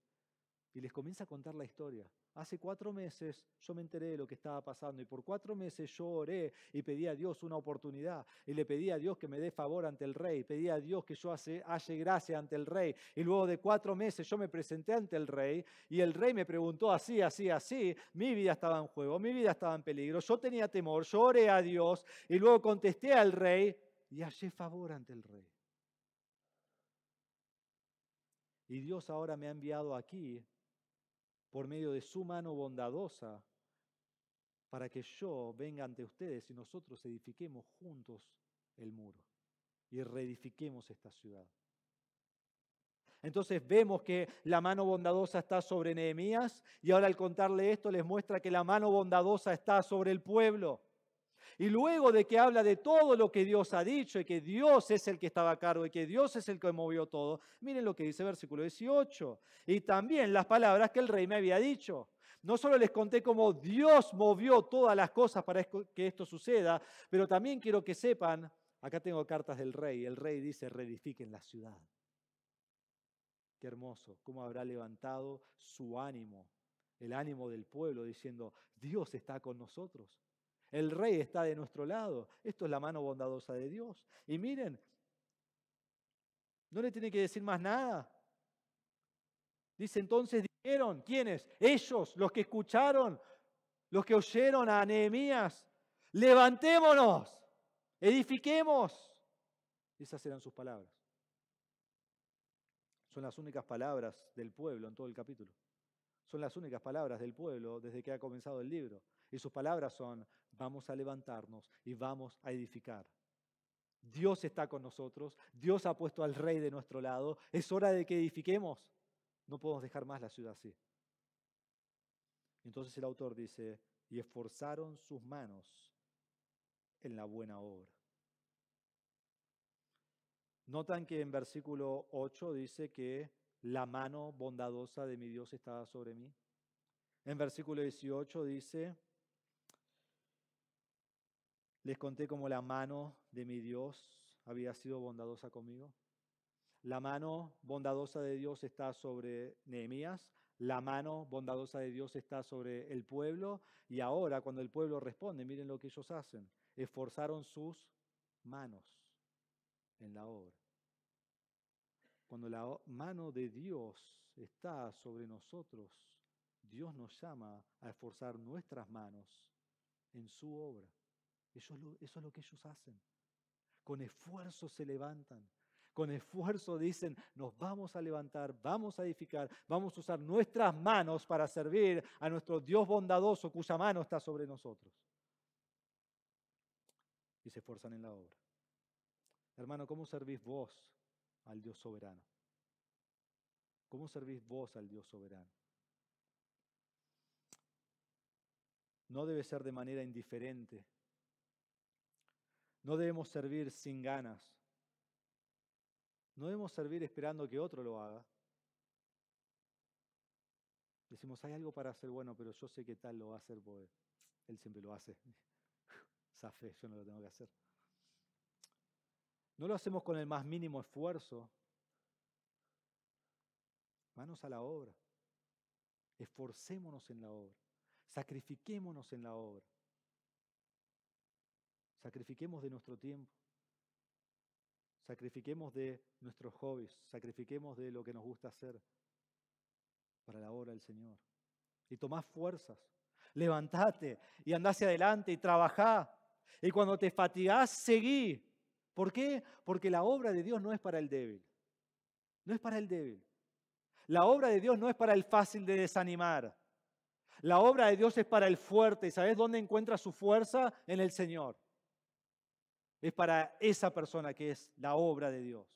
Y les comienza a contar la historia. Hace 4 meses yo me enteré de lo que estaba pasando y por 4 meses yo oré y pedí a Dios una oportunidad y le pedí a Dios que me dé favor ante el rey, pedí a Dios que yo halle gracia ante el rey y luego de 4 meses yo me presenté ante el rey y el rey me preguntó así, mi vida estaba en juego, mi vida estaba en peligro, yo tenía temor, yo oré a Dios y luego contesté al rey y hallé favor ante el rey. Y Dios ahora me ha enviado aquí por medio de su mano bondadosa, para que yo venga ante ustedes y nosotros edifiquemos juntos el muro y reedifiquemos esta ciudad. Entonces vemos que la mano bondadosa está sobre Nehemías y ahora al contarle esto les muestra que la mano bondadosa está sobre el pueblo. Y luego de que habla de todo lo que Dios ha dicho y que Dios es el que estaba a cargo y que Dios es el que movió todo, miren lo que dice versículo 18. Y también las palabras que el rey me había dicho. No solo les conté cómo Dios movió todas las cosas para que esto suceda, pero también quiero que sepan Acá tengo cartas del rey. El rey dice, reedifiquen la ciudad. Qué hermoso, cómo habrá levantado su ánimo, el ánimo del pueblo, diciendo, Dios está con nosotros. El rey está de nuestro lado. Esto es la mano bondadosa de Dios. Y miren, no le tiene que decir más nada. Dice, entonces dijeron, ¿quiénes? Ellos, los que escucharon, los que oyeron a Nehemías, levantémonos, edifiquemos. Esas eran sus palabras. Son las únicas palabras del pueblo en todo el capítulo. Son las únicas palabras del pueblo desde que ha comenzado el libro. Y sus palabras son, vamos a levantarnos y vamos a edificar. Dios está con nosotros, Dios ha puesto al rey de nuestro lado, es hora de que edifiquemos. No podemos dejar más la ciudad así. Entonces el autor dice, y esforzaron sus manos en la buena obra. Notan que en versículo 8 dice que la mano bondadosa de mi Dios estaba sobre mí. En versículo 18 dice, les conté cómo la mano de mi Dios había sido bondadosa conmigo. La mano bondadosa de Dios está sobre Nehemías, la mano bondadosa de Dios está sobre el pueblo, y ahora cuando el pueblo responde, miren lo que ellos hacen, esforzaron sus manos en la obra. Cuando la mano de Dios está sobre nosotros, Dios nos llama a esforzar nuestras manos en su obra. Eso es lo que ellos hacen. Con esfuerzo se levantan. Con esfuerzo dicen, nos vamos a levantar, vamos a edificar, vamos a usar nuestras manos para servir a nuestro Dios bondadoso cuya mano está sobre nosotros. Y se esfuerzan en la obra. Hermano, ¿cómo servís vos al Dios soberano? ¿Cómo servís vos al Dios soberano? No debe ser de manera indiferente. No debemos servir sin ganas. No debemos servir esperando que otro lo haga. Decimos, hay algo para hacer bueno, pero yo sé que tal lo va a hacer porque él siempre lo hace. Esa fe, yo no lo tengo que hacer. No lo hacemos con el más mínimo esfuerzo. Manos a la obra. Esforcémonos en la obra. Sacrifiquémonos en la obra. Sacrifiquemos de nuestro tiempo. Sacrifiquemos de nuestros hobbies. Sacrifiquemos de lo que nos gusta hacer para la obra del Señor. Y tomá fuerzas. Levantate y andá hacia adelante y trabajá. Y cuando te fatigás, seguí. ¿Por qué? Porque la obra de Dios no es para el débil. No es para el débil. La obra de Dios no es para el fácil de desanimar. La obra de Dios es para el fuerte. ¿Y sabes dónde encuentra su fuerza? En el Señor. Es para esa persona que es la obra de Dios.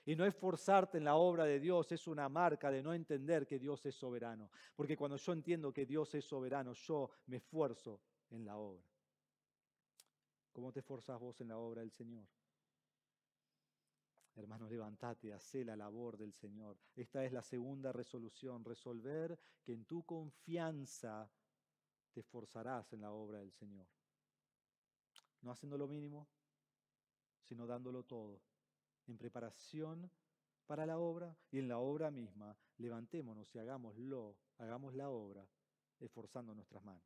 Y no esforzarte en la obra de Dios es una marca de no entender que Dios es soberano. Porque cuando yo entiendo que Dios es soberano, yo me esfuerzo en la obra. ¿Cómo te esforzás vos en la obra del Señor? Hermanos, levantate, hacé la labor del Señor. Esta es la segunda resolución, resolver que en tu confianza te esforzarás en la obra del Señor. No haciendo lo mínimo, sino dándolo todo, en preparación para la obra y en la obra misma, levantémonos y hagamos la obra, esforzando nuestras manos.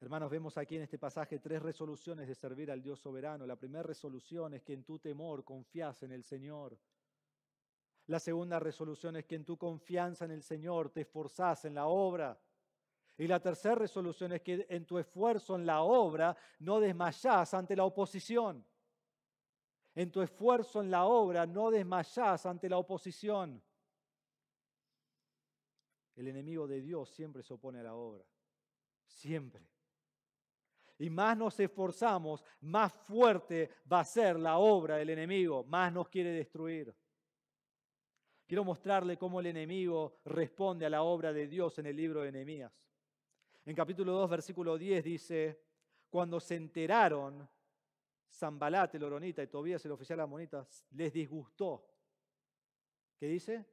Hermanos, vemos aquí en este pasaje 3 resoluciones de servir al Dios soberano. La primera resolución es que en tu temor confías en el Señor. La segunda resolución es que en tu confianza en el Señor te esforzás en la obra. Y la tercera resolución es que en tu esfuerzo en la obra no desmayás ante la oposición. En tu esfuerzo en la obra no desmayás ante la oposición. El enemigo de Dios siempre se opone a la obra. Siempre. Y más nos esforzamos, más fuerte va a ser la obra del enemigo, más nos quiere destruir. Quiero mostrarle cómo el enemigo responde a la obra de Dios en el libro de Nehemías. En capítulo 2, versículo 10 dice, cuando se enteraron, Sanbalat, el horonita, y Tobías, el oficial amonita, les disgustó. ¿Qué dice?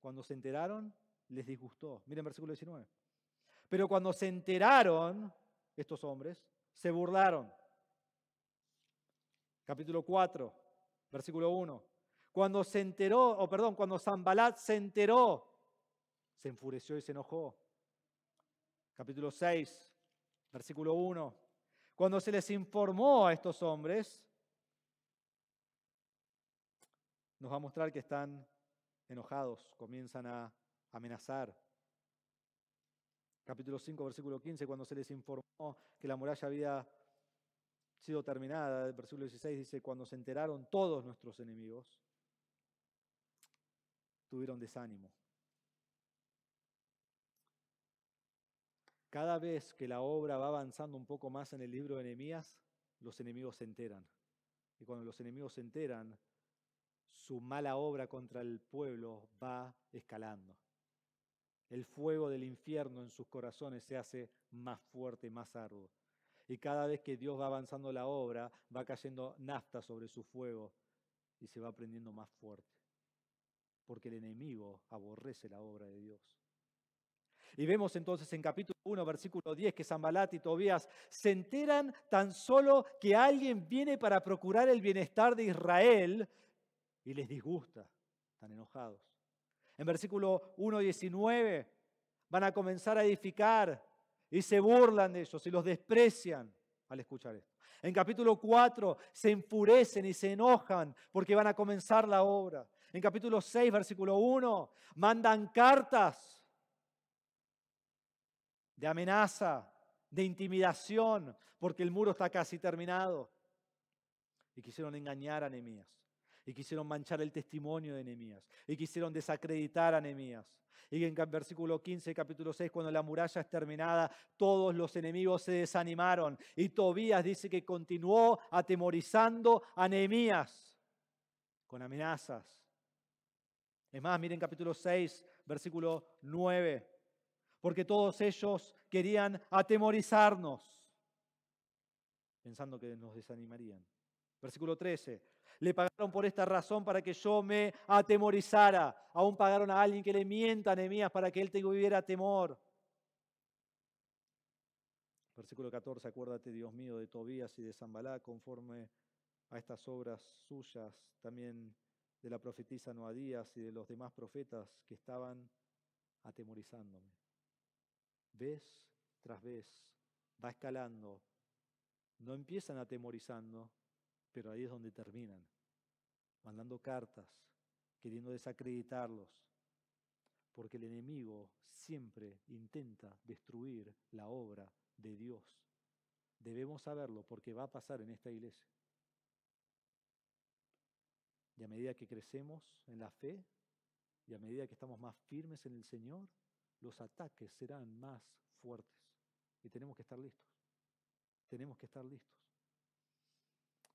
Cuando se enteraron, les disgustó. Miren versículo 19. Pero cuando se enteraron, estos hombres, se burlaron. Capítulo 4, versículo 1. Cuando Sanbalat se enteró, se enfureció y se enojó. Capítulo 6, versículo 1. Cuando se les informó a estos hombres, nos va a mostrar que están enojados, comienzan a amenazar. Capítulo 5, versículo 15, cuando se les informó que la muralla había sido terminada, el versículo 16 dice, cuando se enteraron todos nuestros enemigos, tuvieron desánimo. Cada vez que la obra va avanzando un poco más en el libro de Nehemías, los enemigos se enteran. Y cuando los enemigos se enteran, su mala obra contra el pueblo va escalando. El fuego del infierno en sus corazones se hace más fuerte, más arduo. Y cada vez que Dios va avanzando la obra, va cayendo nafta sobre su fuego y se va prendiendo más fuerte. Porque el enemigo aborrece la obra de Dios. Y vemos entonces en capítulo 1, versículo 10, que Sanbalat y Tobías se enteran tan solo que alguien viene para procurar el bienestar de Israel y les disgusta, están enojados. En versículo 1:19 van a comenzar a edificar y se burlan de ellos y los desprecian al escuchar esto. En capítulo 4 se enfurecen y se enojan porque van a comenzar la obra. En capítulo 6, versículo 1, mandan cartas de amenaza, de intimidación, porque el muro está casi terminado. Y quisieron engañar a Nehemías. Y quisieron manchar el testimonio de Nehemías. Y quisieron desacreditar a Nehemías. Y en versículo 15, capítulo 6, cuando la muralla es terminada, todos los enemigos se desanimaron. Y Tobías dice que continuó atemorizando a Nehemías con amenazas. Es más, miren capítulo 6, versículo 9. Porque todos ellos querían atemorizarnos, pensando que nos desanimarían. Versículo 13. Le pagaron por esta razón para que yo me atemorizara. Aún pagaron a alguien que le mienta a Nehemías para que él tuviera temor. Versículo 14. Acuérdate, Dios mío, de Tobías y de Sanbalat, conforme a estas obras suyas, también de la profetisa Noadías y de los demás profetas que estaban atemorizándome. Vez tras vez va escalando. No empiezan atemorizando, pero ahí es donde terminan, mandando cartas, queriendo desacreditarlos, porque el enemigo siempre intenta destruir la obra de Dios. Debemos saberlo porque va a pasar en esta iglesia. Y a medida que crecemos en la fe y a medida que estamos más firmes en el Señor, los ataques serán más fuertes. Y tenemos que estar listos. Tenemos que estar listos.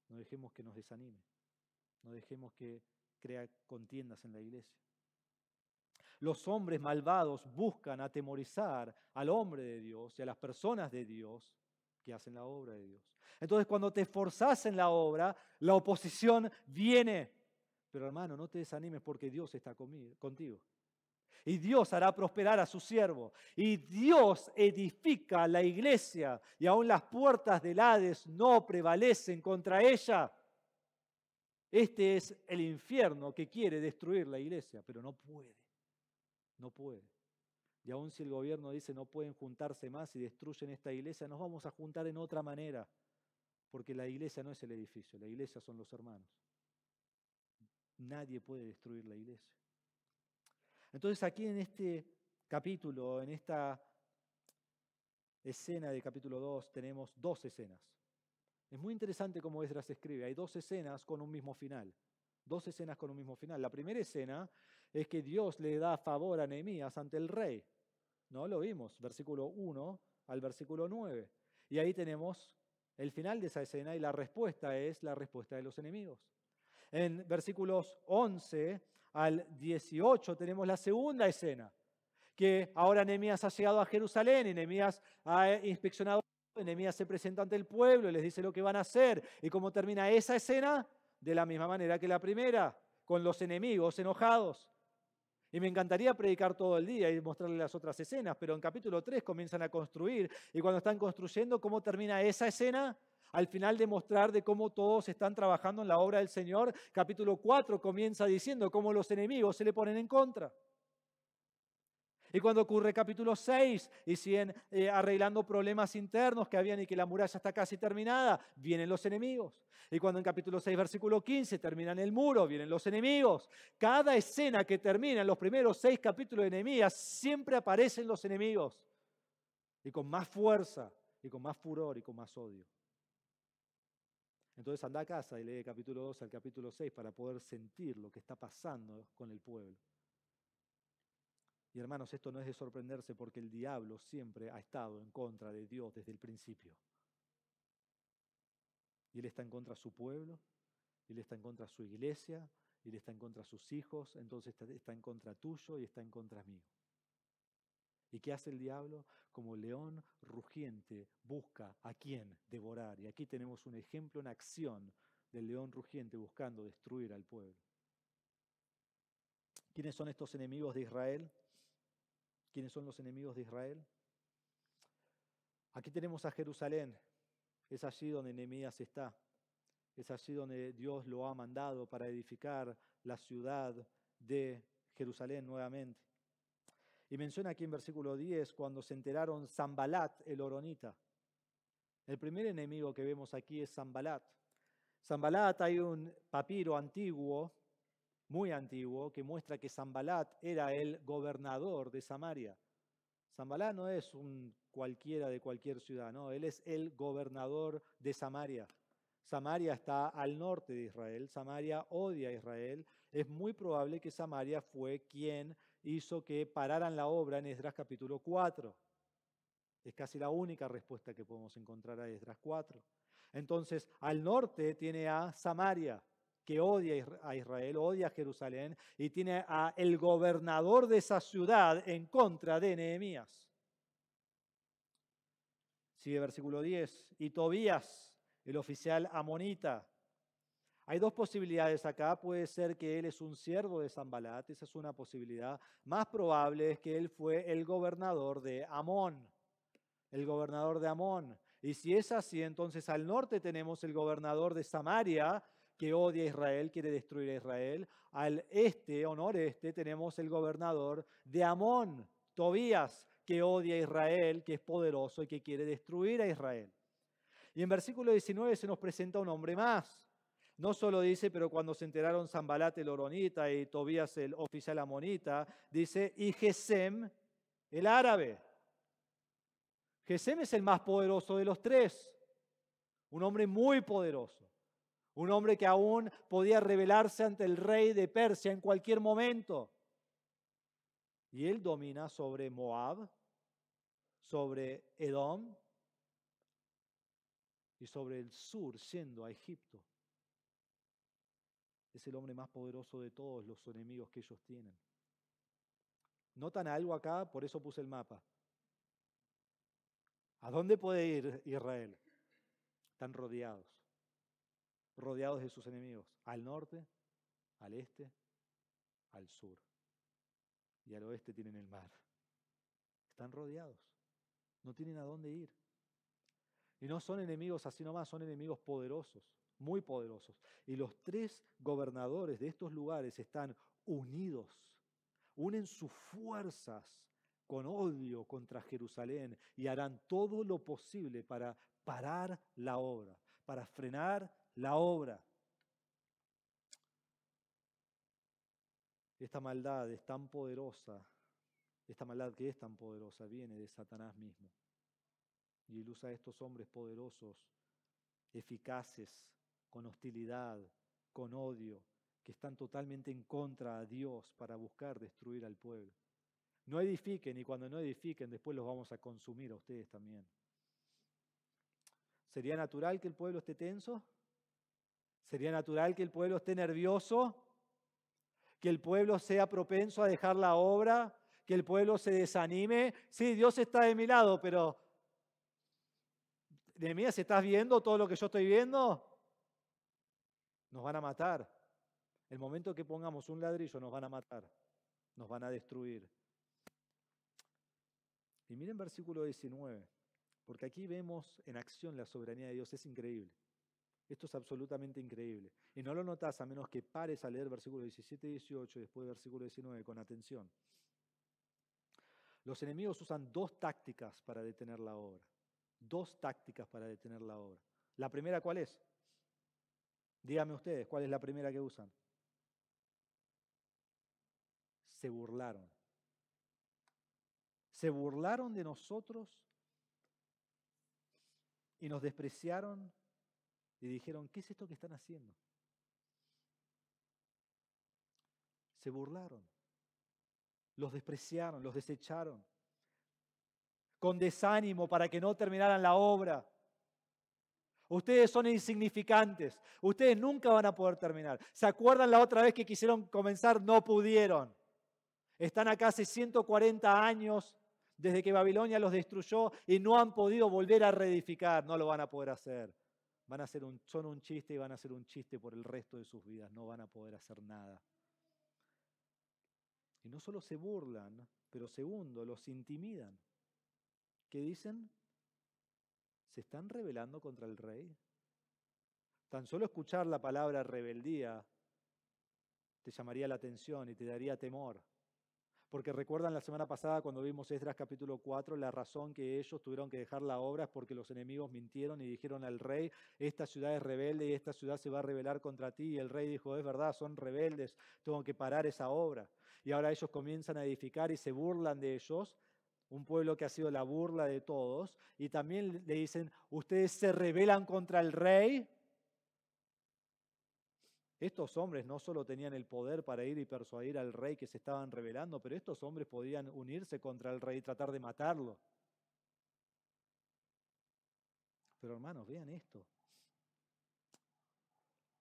No dejemos que nos desanime. No dejemos que crea contiendas en la iglesia. Los hombres malvados buscan atemorizar al hombre de Dios y a las personas de Dios que hacen la obra de Dios. Entonces, cuando te esforzás en la obra, la oposición viene. Pero hermano, no te desanimes porque Dios está contigo. Y Dios hará prosperar a su siervo. Y Dios edifica la iglesia. Y aún las puertas del Hades no prevalecen contra ella. Este es el infierno que quiere destruir la iglesia, pero no puede. No puede. Y aún si el gobierno dice no pueden juntarse más y destruyen esta iglesia, nos vamos a juntar en otra manera. Porque la iglesia no es el edificio, la iglesia son los hermanos. Nadie puede destruir la iglesia. Entonces aquí en este capítulo, en esta escena de capítulo 2, tenemos dos escenas. Es muy interesante cómo Esdras escribe. Hay dos escenas con un mismo final. Dos escenas con un mismo final. La primera escena es que Dios le da favor a Nehemías ante el rey. ¿No? Lo vimos, versículo 1 al versículo 9. Y ahí tenemos el final de esa escena y la respuesta es la respuesta de los enemigos. En versículos 11 al 18 tenemos la segunda escena, que ahora Nehemías ha llegado a Jerusalén y Nehemías ha inspeccionado, Nehemías se presenta ante el pueblo y les dice lo que van a hacer. ¿Y cómo termina esa escena? De la misma manera que la primera, con los enemigos enojados. Y me encantaría predicar todo el día y mostrarles las otras escenas, pero en capítulo 3 comienzan a construir. Y cuando están construyendo, ¿cómo termina esa escena? Al final demostrar de cómo todos están trabajando en la obra del Señor. Capítulo 4 comienza diciendo cómo los enemigos se le ponen en contra. Y cuando ocurre capítulo 6 y siguen arreglando problemas internos que habían y que la muralla está casi terminada, vienen los enemigos. Y cuando en capítulo 6, versículo 15 terminan el muro, vienen los enemigos. Cada escena que termina en los primeros 6 capítulos de Nehemías, siempre aparecen los enemigos. Y con más fuerza, y con más furor, y con más odio. Entonces anda a casa y lee capítulo 2 al capítulo 6 para poder sentir lo que está pasando con el pueblo. Y hermanos, esto no es de sorprenderse porque el diablo siempre ha estado en contra de Dios desde el principio. Y él está en contra de su pueblo, y él está en contra de su iglesia, y él está en contra de sus hijos, entonces está en contra tuyo y está en contra mío. ¿Y qué hace el diablo? Como león rugiente busca a quién devorar. Y aquí tenemos un ejemplo en acción del león rugiente buscando destruir al pueblo. ¿Quiénes son estos enemigos de Israel? ¿Quiénes son los enemigos de Israel? Aquí tenemos a Jerusalén. Es allí donde Nehemías está. Es allí donde Dios lo ha mandado para edificar la ciudad de Jerusalén nuevamente. Y menciona aquí en versículo 10 cuando se enteraron Sanbalat el horonita. El primer enemigo que vemos aquí es Sanbalat. Sanbalat, hay un papiro antiguo, muy antiguo, que muestra que Sanbalat era el gobernador de Samaria. Sanbalat no es un cualquiera de cualquier ciudad, no, él es el gobernador de Samaria. Samaria está al norte de Israel, Samaria odia a Israel. Es muy probable que Samaria fue quien hizo que pararan la obra en Esdras capítulo 4. Es casi la única respuesta que podemos encontrar a Esdras 4. Entonces, al norte tiene a Samaria, que odia a Israel, odia a Jerusalén, y tiene a el gobernador de esa ciudad en contra de Nehemías. Sigue versículo 10. Y Tobías, el oficial amonita. Hay dos posibilidades acá. Puede ser que él es un siervo de Sanbalat, esa es una posibilidad. Más probable es que él fue el gobernador de Amón. El gobernador de Amón. Y si es así, entonces al norte tenemos el gobernador de Samaria, que odia a Israel, quiere destruir a Israel. Al este o noreste tenemos el gobernador de Amón, Tobías, que odia a Israel, que es poderoso y que quiere destruir a Israel. Y en versículo 19 se nos presenta un hombre más. No solo dice, pero cuando se enteraron Sanbalat el horonita y Tobías el oficial amonita, dice, y Gesem el árabe. Gesem es el más poderoso de los tres, un hombre muy poderoso, un hombre que aún podía rebelarse ante el rey de Persia en cualquier momento. Y él domina sobre Moab, sobre Edom y sobre el sur, yendo a Egipto. Es el hombre más poderoso de todos los enemigos que ellos tienen. ¿Notan algo acá? Por eso puse el mapa. ¿A dónde puede ir Israel? Están rodeados de sus enemigos, al norte, al este, al sur. Y al oeste tienen el mar. Están rodeados, no tienen a dónde ir. Y no son enemigos así nomás, son enemigos poderosos, muy poderosos. Y los tres gobernadores de estos lugares están unidos, unen sus fuerzas con odio contra Jerusalén y harán todo lo posible para parar la obra, para frenar la obra. Esta maldad es tan poderosa, esta maldad que es tan poderosa viene de Satanás mismo. Y él usa a estos hombres poderosos, eficaces, con hostilidad, con odio, que están totalmente en contra de Dios para buscar destruir al pueblo. No edifiquen, y cuando no edifiquen, después los vamos a consumir a ustedes también. ¿Sería natural que el pueblo esté tenso? ¿Sería natural que el pueblo esté nervioso? ¿Que el pueblo sea propenso a dejar la obra? ¿Que el pueblo se desanime? Sí, Dios está de mi lado, pero Nehemías, ¿estás viendo todo lo que yo estoy viendo? Nos van a matar. El momento que pongamos un ladrillo nos van a matar, nos van a destruir. Y miren versículo 19. Porque aquí vemos en acción la soberanía de Dios. Es increíble. Esto es absolutamente increíble. Y no lo notas a menos que pares a leer versículos 17 y 18 y después versículo 19 con atención. Los enemigos usan dos tácticas para detener la obra. Dos tácticas para detener la obra. ¿La primera cuál es? Díganme ustedes, ¿cuál es la primera que usan? Se burlaron. Se burlaron de nosotros y nos despreciaron y dijeron, ¿qué es esto que están haciendo? Se burlaron. Los despreciaron, los desecharon. Con desánimo para que no terminaran la obra. Ustedes son insignificantes. Ustedes nunca van a poder terminar. ¿Se acuerdan la otra vez que quisieron comenzar? No pudieron. Están acá hace 140 años desde que Babilonia los destruyó y no han podido volver a reedificar. No lo van a poder hacer. Son un chiste y van a ser un chiste por el resto de sus vidas. No van a poder hacer nada. Y no solo se burlan, pero segundo, los intimidan. ¿Qué dicen? ¿Se están rebelando contra el rey? Tan solo escuchar la palabra rebeldía te llamaría la atención y te daría temor. Porque recuerdan la semana pasada cuando vimos Esdras capítulo 4, la razón que ellos tuvieron que dejar la obra es porque los enemigos mintieron y dijeron al rey, esta ciudad es rebelde y esta ciudad se va a rebelar contra ti. Y el rey dijo, es verdad, son rebeldes, tengo que parar esa obra. Y ahora ellos comienzan a edificar y se burlan de ellos, un pueblo que ha sido la burla de todos. Y también le dicen, ustedes se rebelan contra el rey. Estos hombres no solo tenían el poder para ir y persuadir al rey que se estaban rebelando, pero estos hombres podían unirse contra el rey y tratar de matarlo. Pero hermanos, vean esto.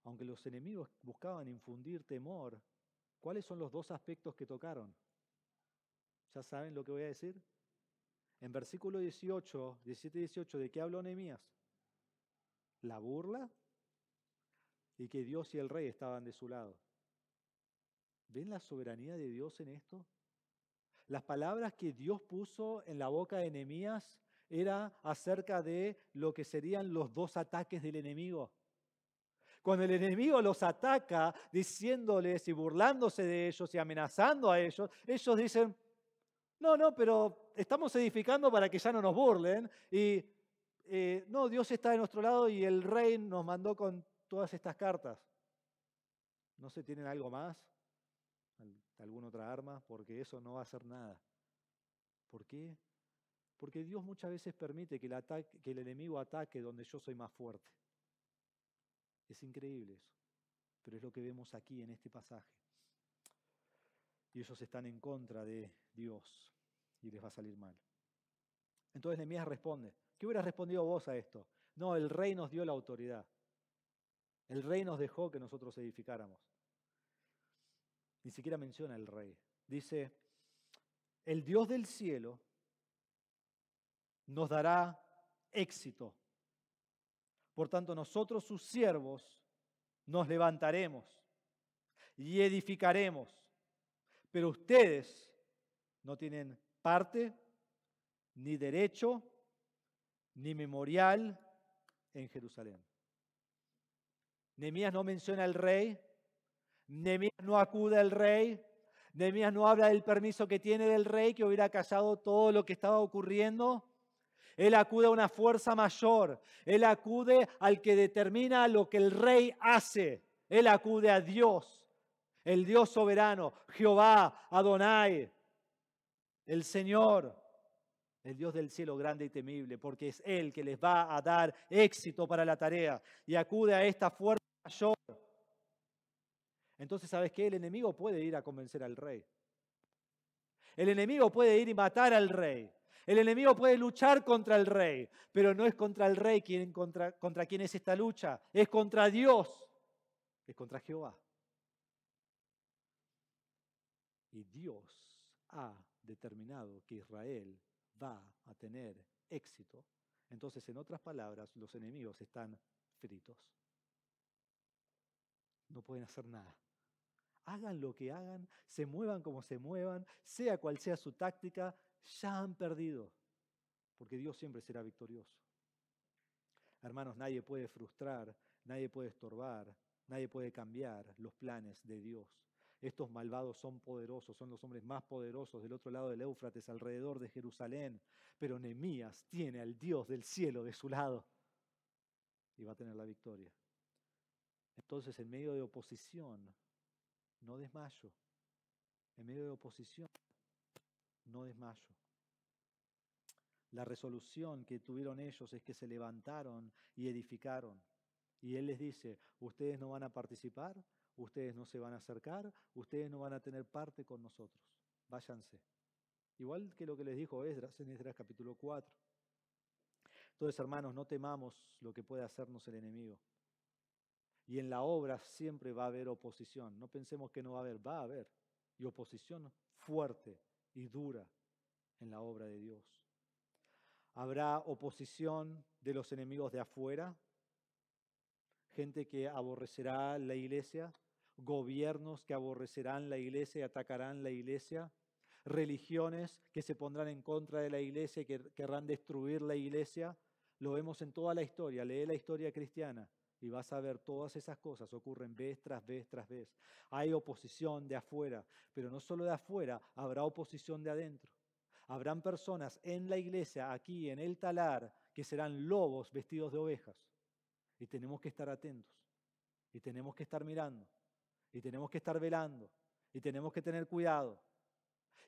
Aunque los enemigos buscaban infundir temor, ¿cuáles son los dos aspectos que tocaron? ¿Ya saben lo que voy a decir? En versículo 18, 17 y 18, ¿de qué habló Nehemías? La burla y que Dios y el rey estaban de su lado. ¿Ven la soberanía de Dios en esto? Las palabras que Dios puso en la boca de Nehemías era acerca de lo que serían los dos ataques del enemigo. Cuando el enemigo los ataca diciéndoles y burlándose de ellos y amenazando a ellos, ellos dicen, no, pero estamos edificando para que ya no nos burlen y no, Dios está de nuestro lado y el rey nos mandó con todas estas cartas. ¿No se tienen algo más? ¿Alguna otra arma? Porque eso no va a hacer nada. ¿Por qué? Porque Dios muchas veces permite que el enemigo ataque donde yo soy más fuerte. Es increíble eso, pero es lo que vemos aquí en este pasaje. Y ellos están en contra de Dios y les va a salir mal. Entonces Nehemías responde, ¿qué hubieras respondido vos a esto? No, el rey nos dio la autoridad. El rey nos dejó que nosotros edificáramos. Ni siquiera menciona el rey. Dice, el Dios del cielo nos dará éxito. Por tanto, nosotros sus siervos nos levantaremos y edificaremos. Pero ustedes no tienen parte, ni derecho, ni memorial en Jerusalén. Nehemías no menciona al rey, Nehemías no acude al rey, Nehemías no habla del permiso que tiene del rey que hubiera callado todo lo que estaba ocurriendo. Él acude a una fuerza mayor, él acude al que determina lo que el rey hace, él acude a Dios, el Dios soberano, Jehová, Adonai, el Señor, el Dios del cielo grande y temible, porque es Él que les va a dar éxito para la tarea y acude a esta fuerza mayor. Entonces, ¿sabes qué? El enemigo puede ir a convencer al rey. El enemigo puede ir y matar al rey. El enemigo puede luchar contra el rey, pero no es contra el rey contra quien es esta lucha, es contra Dios, es contra Jehová. Y Dios ha determinado que Israel va a tener éxito. Entonces, en otras palabras, los enemigos están fritos. No pueden hacer nada. Hagan lo que hagan, se muevan como se muevan, sea cual sea su táctica, ya han perdido. porque Dios siempre será victorioso. Hermanos, nadie puede frustrar, nadie puede estorbar, nadie puede cambiar los planes de Dios. Estos malvados son poderosos, son los hombres más poderosos del otro lado del Éufrates, alrededor de Jerusalén. Pero Nehemías tiene al Dios del cielo de su lado y va a tener la victoria. Entonces, en medio de oposición, no desmayo. En medio de oposición, no desmayo. La resolución que tuvieron ellos es que se levantaron y edificaron. Y Él les dice, ustedes no van a participar, ustedes no se van a acercar, ustedes no van a tener parte con nosotros. Váyanse. Igual que lo que les dijo Esdras en Esdras capítulo 4. Entonces, hermanos, no temamos lo que puede hacernos el enemigo. Y en la obra siempre va a haber oposición. No pensemos que no va a haber. Y oposición fuerte y dura en la obra de Dios. Habrá oposición de los enemigos de afuera, gente que aborrecerá la iglesia, gobiernos que aborrecerán la iglesia y atacarán la iglesia, religiones que se pondrán en contra de la iglesia y que querrán destruir la iglesia. Lo vemos en toda la historia, lee la historia cristiana y vas a ver todas esas cosas ocurren vez tras vez tras vez. Hay oposición de afuera, pero no solo de afuera, habrá oposición de adentro. Habrán personas en la iglesia, aquí en el talar, que serán lobos vestidos de ovejas. Y tenemos que estar atentos. Y tenemos que estar mirando. Y tenemos que estar velando. Y tenemos que tener cuidado.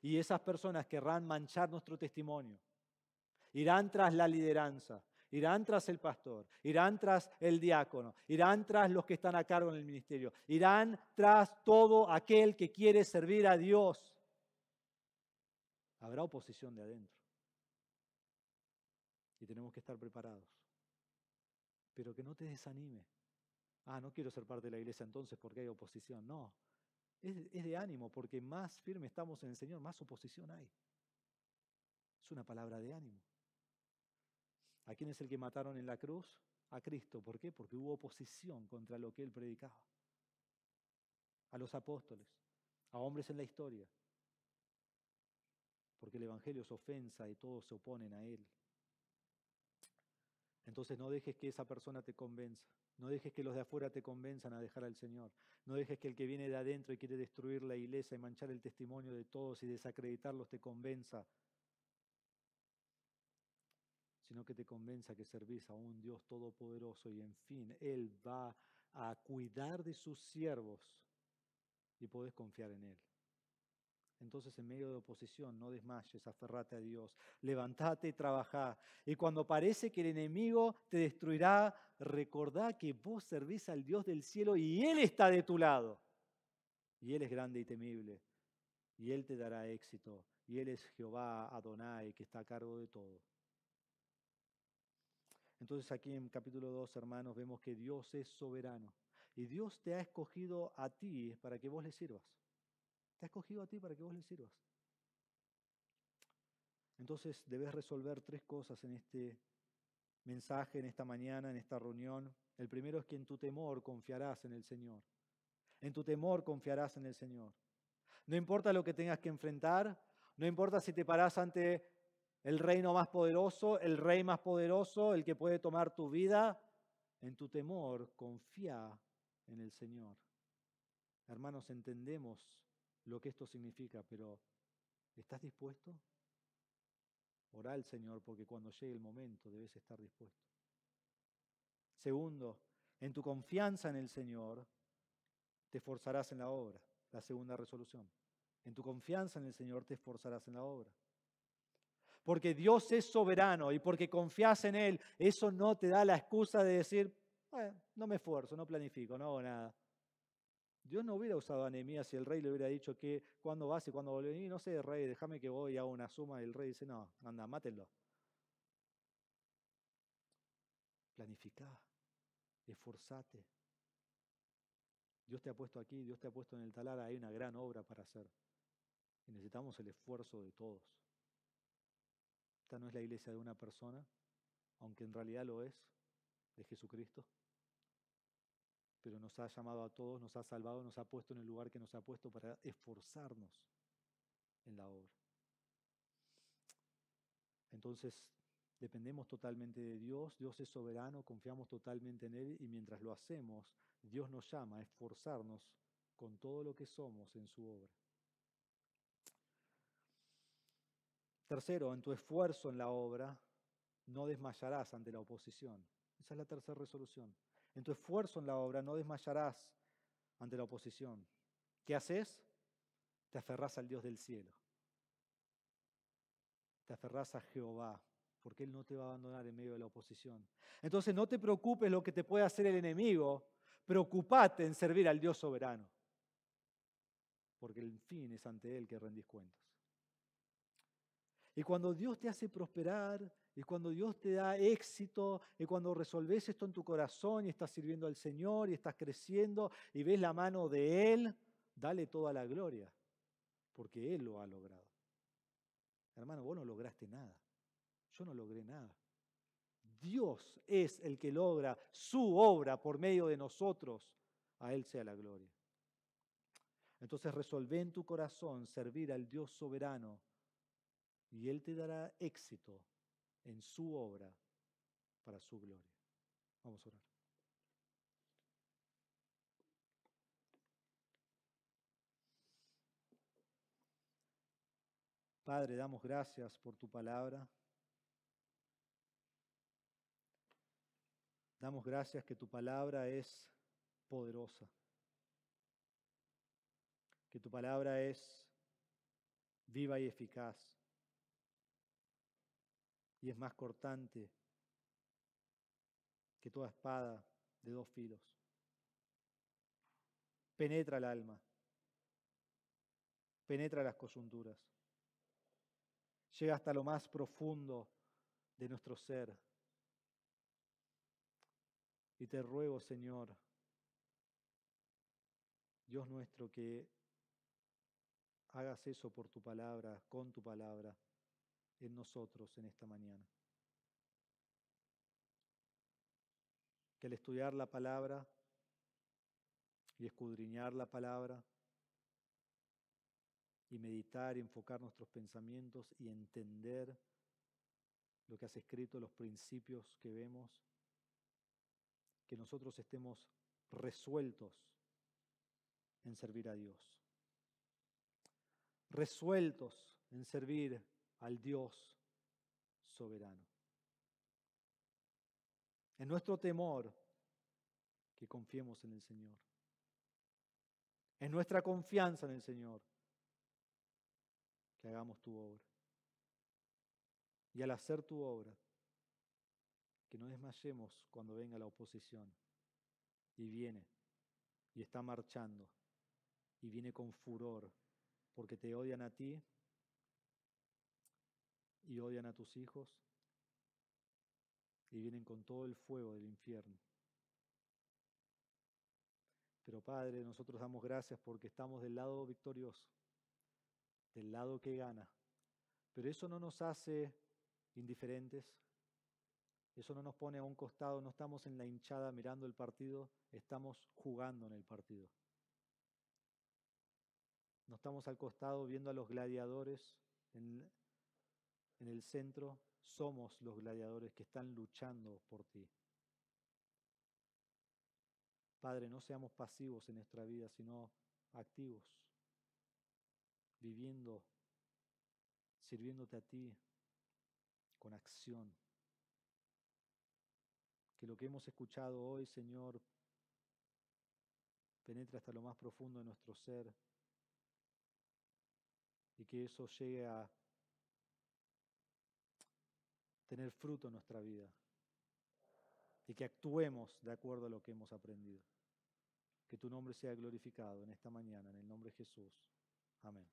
Y esas personas querrán manchar nuestro testimonio. Irán tras la lideranza. Irán tras el pastor. Irán tras el diácono. Irán tras los que están a cargo en el ministerio. Irán tras todo aquel que quiere servir a Dios. Habrá oposición de adentro. Y tenemos que estar preparados. Pero que no te desanime. No quiero ser parte de la iglesia entonces porque hay oposición. No, es de ánimo porque más firme estamos en el Señor, más oposición hay. Es una palabra de ánimo. ¿A quién es el que mataron en la cruz? A Cristo. ¿Por qué? Porque hubo oposición contra lo que Él predicaba. A los apóstoles, a hombres en la historia. Porque el Evangelio es ofensa y todos se oponen a Él. Entonces no dejes que esa persona te convenza. No dejes que los de afuera te convenzan a dejar al Señor. No dejes que el que viene de adentro y quiere destruir la iglesia y manchar el testimonio de todos y desacreditarlos te convenza. Sino que te convenza que servís a un Dios todopoderoso y en fin, Él va a cuidar de sus siervos y podés confiar en Él. Entonces, en medio de oposición, no desmayes, aferrate a Dios, levantate y trabajá. Y cuando parece que el enemigo te destruirá, recordá que vos servís al Dios del cielo y Él está de tu lado. Y Él es grande y temible. Y Él te dará éxito. Y Él es Jehová Adonai, que está a cargo de todo. Entonces aquí en capítulo 2, hermanos, vemos que Dios es soberano. Y Dios te ha escogido a ti para que vos le sirvas. Te ha escogido a ti para que vos le sirvas. Entonces debes resolver 3 cosas en este mensaje, en esta mañana, en esta reunión. El primero es que en tu temor confiarás en el Señor. En tu temor confiarás en el Señor. No importa lo que tengas que enfrentar, no importa si te parás ante el reino más poderoso, el rey más poderoso, el que puede tomar tu vida. En tu temor confía en el Señor. Hermanos, entendemos lo que esto significa, pero ¿estás dispuesto? Orá al Señor porque cuando llegue el momento debes estar dispuesto. Segundo, en tu confianza en el Señor te esforzarás en la obra. La segunda resolución. En tu confianza en el Señor te esforzarás en la obra. Porque Dios es soberano y porque confías en Él, eso no te da la excusa de decir, no me esfuerzo, no planifico, no hago nada. Dios no hubiera usado a Nehemías si el rey le hubiera dicho que cuándo vas y cuándo volvés. Y no sé, rey, déjame que voy y hago una suma. Y el rey dice, no, anda, mátenlo. Planificá, esforzate. Dios te ha puesto aquí, Dios te ha puesto en el talar, hay una gran obra para hacer. Y necesitamos el esfuerzo de todos. Esta no es la iglesia de una persona, aunque en realidad lo es, de Jesucristo. Pero nos ha llamado a todos, nos ha salvado, nos ha puesto en el lugar que nos ha puesto para esforzarnos en la obra. Entonces, Dependemos totalmente de Dios, Dios es soberano, confiamos totalmente en Él y mientras lo hacemos, Dios nos llama a esforzarnos con todo lo que somos en su obra. Tercero, en tu esfuerzo en la obra, no desmayarás ante la oposición. Esa es la tercera resolución. En tu esfuerzo en la obra, no desmayarás ante la oposición. ¿Qué haces? Te aferrás al Dios del cielo. Te aferrás a Jehová, porque Él no te va a abandonar en medio de la oposición. Entonces no te preocupes lo que te puede hacer el enemigo, preocupate en servir al Dios soberano, porque el fin es ante Él que rendís cuentas. Y cuando Dios te hace prosperar, y cuando Dios te da éxito, y cuando resolvés esto en tu corazón y estás sirviendo al Señor y estás creciendo y ves la mano de Él, dale toda la gloria, porque Él lo ha logrado. Hermano, vos no lograste nada. Yo no logré nada. Dios es el que logra su obra por medio de nosotros. A Él sea la gloria. Entonces resolvé en tu corazón servir al Dios soberano y Él te dará éxito en su obra para su gloria. Vamos a orar. Padre, damos gracias por tu palabra. Damos gracias que tu palabra es poderosa, que tu palabra es viva y eficaz y es más cortante que toda espada de dos filos. Penetra el alma, penetra las coyunturas, llega hasta lo más profundo de nuestro ser. Y te ruego, Señor, Dios nuestro, que hagas eso por tu palabra, con tu palabra, en nosotros en esta mañana. Que al estudiar la palabra y escudriñar la palabra y meditar y enfocar nuestros pensamientos y entender lo que has escrito, los principios que vemos, que nosotros estemos resueltos en servir a Dios, resueltos en servir al Dios soberano. En nuestro temor, que confiemos en el Señor. En nuestra confianza en el Señor, que hagamos tu obra. Y al hacer tu obra, que no desmayemos cuando venga la oposición. Y viene, y está marchando, y viene con furor, porque te odian a ti, y odian a tus hijos, y vienen con todo el fuego del infierno. Pero Padre, nosotros damos gracias porque estamos del lado victorioso, del lado que gana. Pero eso no nos hace indiferentes, eso no nos pone a un costado, no estamos en la hinchada mirando el partido, estamos jugando en el partido. No estamos al costado viendo a los gladiadores en el centro, somos los gladiadores que están luchando por ti. Padre, no seamos pasivos en nuestra vida, sino activos, viviendo, sirviéndote a ti con acción. Que lo que hemos escuchado hoy, Señor, penetre hasta lo más profundo de nuestro ser y que eso llegue a tener fruto en nuestra vida y que actuemos de acuerdo a lo que hemos aprendido. Que tu nombre sea glorificado en esta mañana, en el nombre de Jesús. Amén.